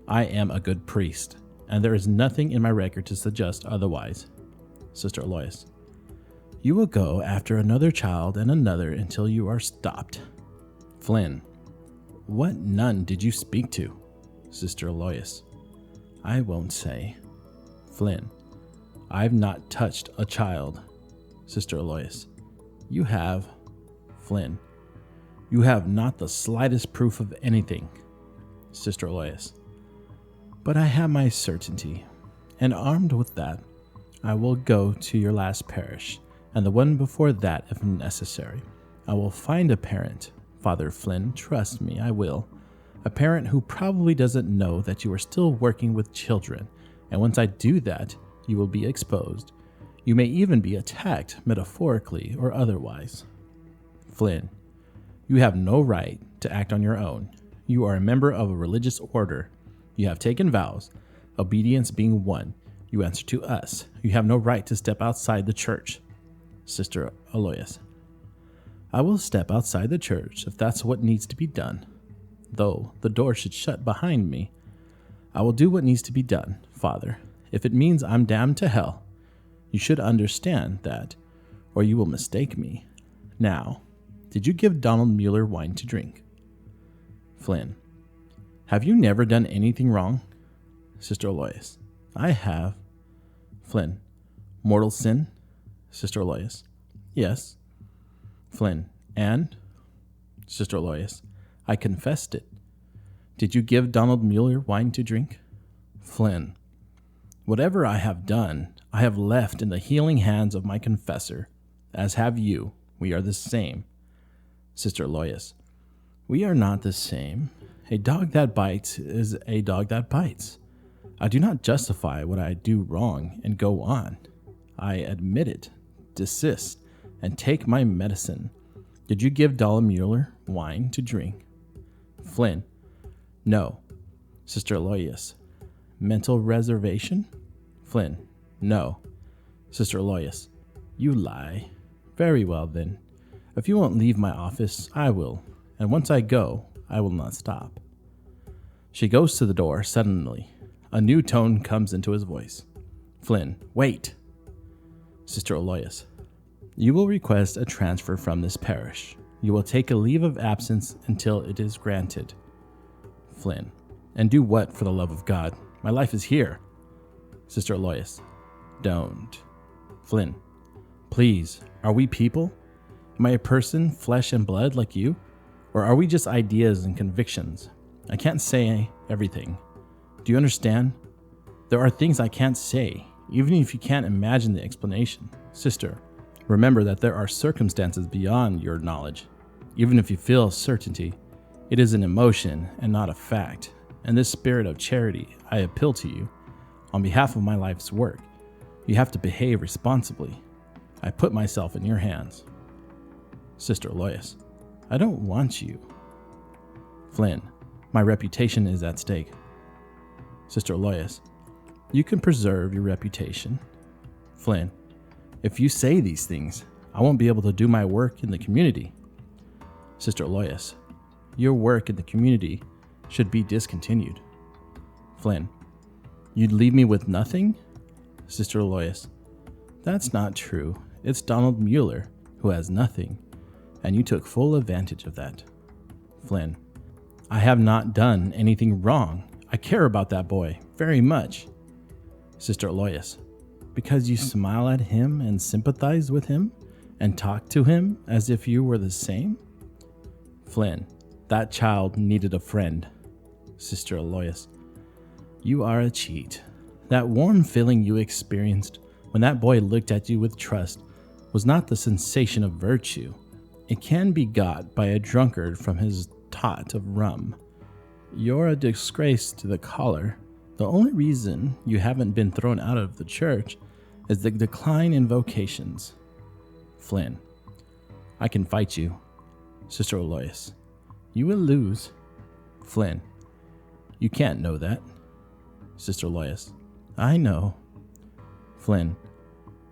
I am a good priest, and there is nothing in my record to suggest otherwise. Sister Aloysius. You will go after another child and another until you are stopped. Flynn. What nun did you speak to? Sister Aloysius. I won't say. Flynn. I've not touched a child. Sister Aloysius. You have. Flynn. You have not the slightest proof of anything. Sister Aloysius. But I have my certainty, and armed with that, I will go to your last parish, and the one before that if necessary. I will find a parent. Father Flynn, trust me, I will. A parent who probably doesn't know that you are still working with children, and once I do that, you will be exposed. You may even be attacked, metaphorically or otherwise. Flynn. You have no right to act on your own. You are a member of a religious order. You have taken vows, obedience being one. You answer to us. You have no right to step outside the church. Sister Aloysius. I will step outside the church if that's what needs to be done, though the door should shut behind me. I will do what needs to be done, Father. If it means I'm damned to hell, you should understand that, or you will mistake me. Now, did you give Donald Mueller wine to drink? Flynn. Have you never done anything wrong? Sister Aloysius. I have. Flynn. Mortal sin? Sister Aloysius. Yes. Flynn. And? Sister Aloysius. I confessed it. Did you give Donald Mueller wine to drink? Flynn. Whatever I have done, I have left in the healing hands of my confessor, as have you. We are the same. Sister Aloysius. We are not the same. A dog that bites is a dog that bites. I do not justify what I do wrong and go on. I admit it, desist, and take my medicine. Did you give Donald Mueller wine to drink? Flynn. No. Sister Aloysius. Mental reservation? Flynn. No. Sister Aloysius. You lie. Very well then. If you won't leave my office, I will, and once I go, I will not stop. She goes to the door suddenly. A new tone comes into his voice. Flynn. Wait. Sister Aloysius. You will request a transfer from this parish. You will take a leave of absence until it is granted. Flynn. And do what, for the love of God? My life is here. Sister Aloysius. Don't. Flynn. Please, are we people? Am I a person, flesh and blood like you? Or are we just ideas and convictions? I can't say everything. Do you understand? There are things I can't say, even if you can't imagine the explanation. Sister, remember that there are circumstances beyond your knowledge. Even if you feel certainty, it is an emotion and not a fact. In this spirit of charity, I appeal to you. On behalf of my life's work, you have to behave responsibly. I put myself in your hands. Sister Aloysius. I don't want you. Flynn. My reputation is at stake. Sister Aloysius. You can preserve your reputation. Flynn. If you say these things, I won't be able to do my work in the community. Sister Aloysius, your work in the community should be discontinued. Flynn, you'd leave me with nothing? Sister Aloysius, that's not true. It's Donald Mueller who has nothing, and you took full advantage of that. Flynn, I have not done anything wrong. I care about that boy very much. Sister Aloysius, because you smile at him and sympathize with him and talk to him as if you were the same? Flynn, that child needed a friend. Sister Aloysius, you are a cheat. That warm feeling you experienced when that boy looked at you with trust was not the sensation of virtue. It can be got by a drunkard from his tot of rum. You're a disgrace to the collar. The only reason you haven't been thrown out of the church is the decline in vocations. Flynn, I can fight you. Sister Aloysius, you will lose. Flynn, you can't know that. Sister Aloysius, I know. Flynn,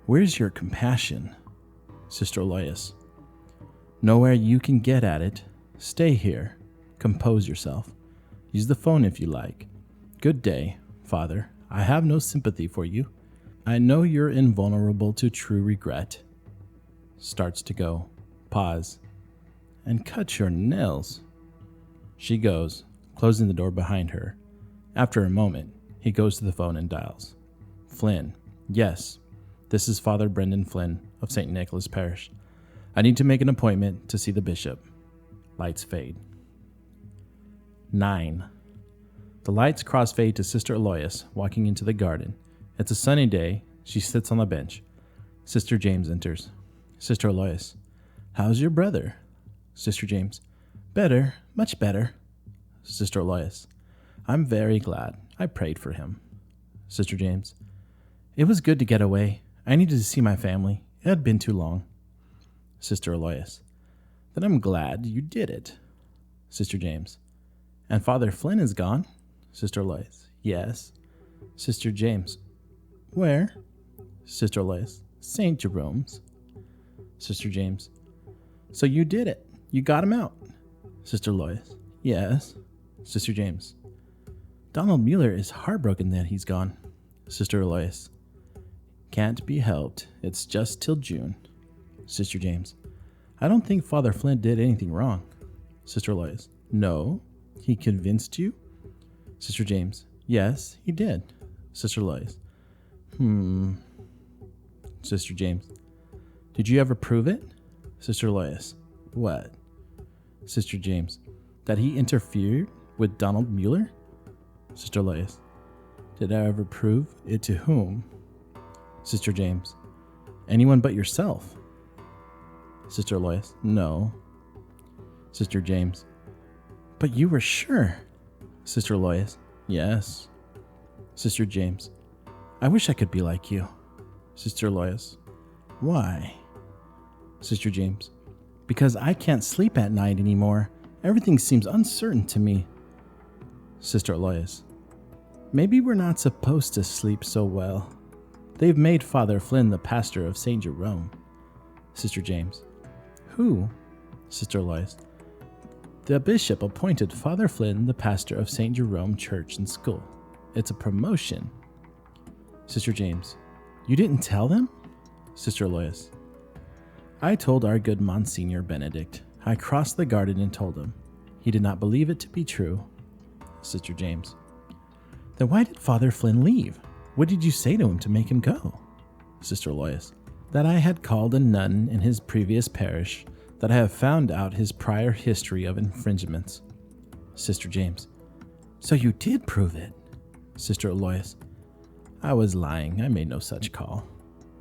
where's your compassion? Sister Aloysius, nowhere you can get at it. Stay here. Compose yourself. Use the phone if you like. Good day, Father. I have no sympathy for you. I know you're invulnerable to true regret. Starts to go. Pause. And cut your nails. She goes, closing the door behind her. After a moment, he goes to the phone and dials. Flynn, yes. This is Father Brendan Flynn of St. Nicholas Parish. I need to make an appointment to see the bishop. Lights fade. 9. The lights crossfade to Sister Aloysius walking into the garden. It's a sunny day. She sits on the bench. Sister James enters. Sister Aloysius, how's your brother? Sister James, better, much better. Sister Aloysius, I'm very glad. I prayed for him. Sister James, it was good to get away. I needed to see my family. It had been too long. Sister Aloysius, then I'm glad you did it. Sister James, and Father Flynn is gone? Sister Aloysius, yes. Sister James, where? Sister Aloysius, St. Jerome's. Sister James, so you did it. You got him out. Sister Aloysius, yes. Sister James, Donald Mueller is heartbroken that he's gone. Sister Aloysius, can't be helped. It's just till June. Sister James, I don't think Father Flynn did anything wrong. Sister Aloysius, no. He convinced you? Sister James, yes, he did. Sister Aloysius, Sister James, did you ever prove it? Sister Aloysius, what? Sister James, that he interfered with Donald Mueller? Sister Aloysius, did I ever prove it to whom? Sister James, anyone but yourself. Sister Aloysius, no. Sister James, but you were sure. Sister Aloysius, yes. Sister James, I wish I could be like you. Sister Aloysius, why? Sister James, because I can't sleep at night anymore. Everything seems uncertain to me. Sister Aloysius, maybe we're not supposed to sleep so well. They've made Father Flynn the pastor of St. Jerome. Sister James, who? Sister Aloysius, the bishop appointed Father Flynn the pastor of St. Jerome Church and School. It's a promotion. Sister James, you didn't tell them? Sister Aloysius, I told our good Monsignor Benedict. I crossed the garden and told him. He did not believe it to be true. Sister James, then why did Father Flynn leave? What did you say to him to make him go? Sister Aloysius, that I had called a nun in his previous parish, that I have found out his prior history of infringements. Sister James, so you did prove it? Sister Aloysius, I was lying. I made no such call.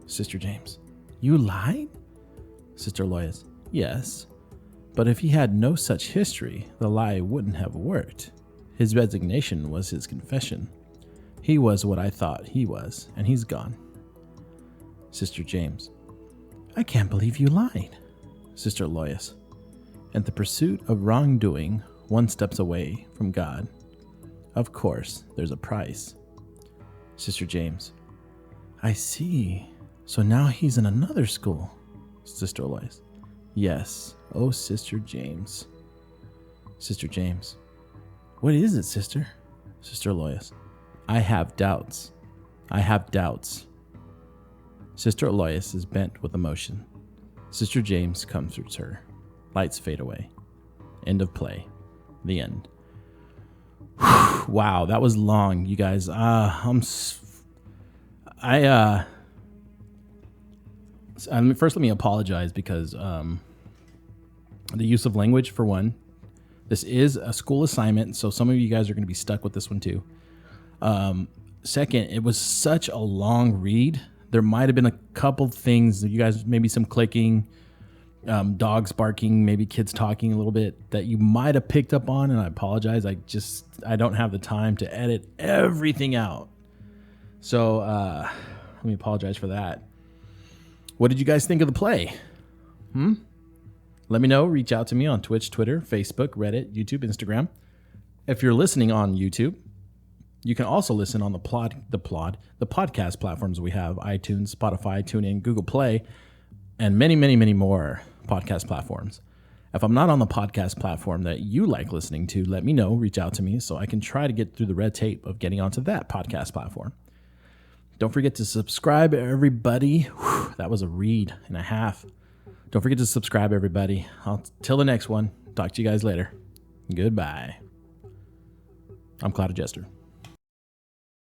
Sister James, you lied? Sister Aloysius, yes. But if he had no such history, the lie wouldn't have worked. His resignation was his confession. He was what I thought he was, and he's gone. Sister James, I can't believe you lied. Sister Aloysius, in the pursuit of wrongdoing, one steps away from God. Of course, there's a price. Sister James, I see. So now he's in another school, Sister Aloysius. Yes. Oh, Sister James. Sister James. What is it, sister? Sister Aloysius. I have doubts. I have doubts. Sister Aloysius is bent with emotion. Sister James comforts her. Lights fade away. End of play. The end. Wow, that was long, you guys. First, let me apologize because the use of language, for one. This is a school assignment, so some of you guys are going to be stuck with this one too. Second, it was such a long read. There might have been a couple things that you guys, maybe some clicking, dogs barking, maybe kids talking a little bit that you might have picked up on, and I apologize. I don't have the time to edit everything out. So let me apologize for that. What did you guys think of the play? Let me know. Reach out to me on Twitch, Twitter, Facebook, Reddit, YouTube, Instagram. If you're listening on YouTube, you can also listen on the podcast platforms we have: iTunes, Spotify, TuneIn, Google Play, and many, many, many more podcast platforms. If I'm not on the podcast platform that you like listening to, let me know. Reach out to me so I can try to get through the red tape of getting onto that podcast platform. Don't forget to subscribe, everybody. Whew, that was a read and a half. Don't forget to subscribe, everybody. Till the next one. Talk to you guys later. Goodbye. I'm Cloud Jester.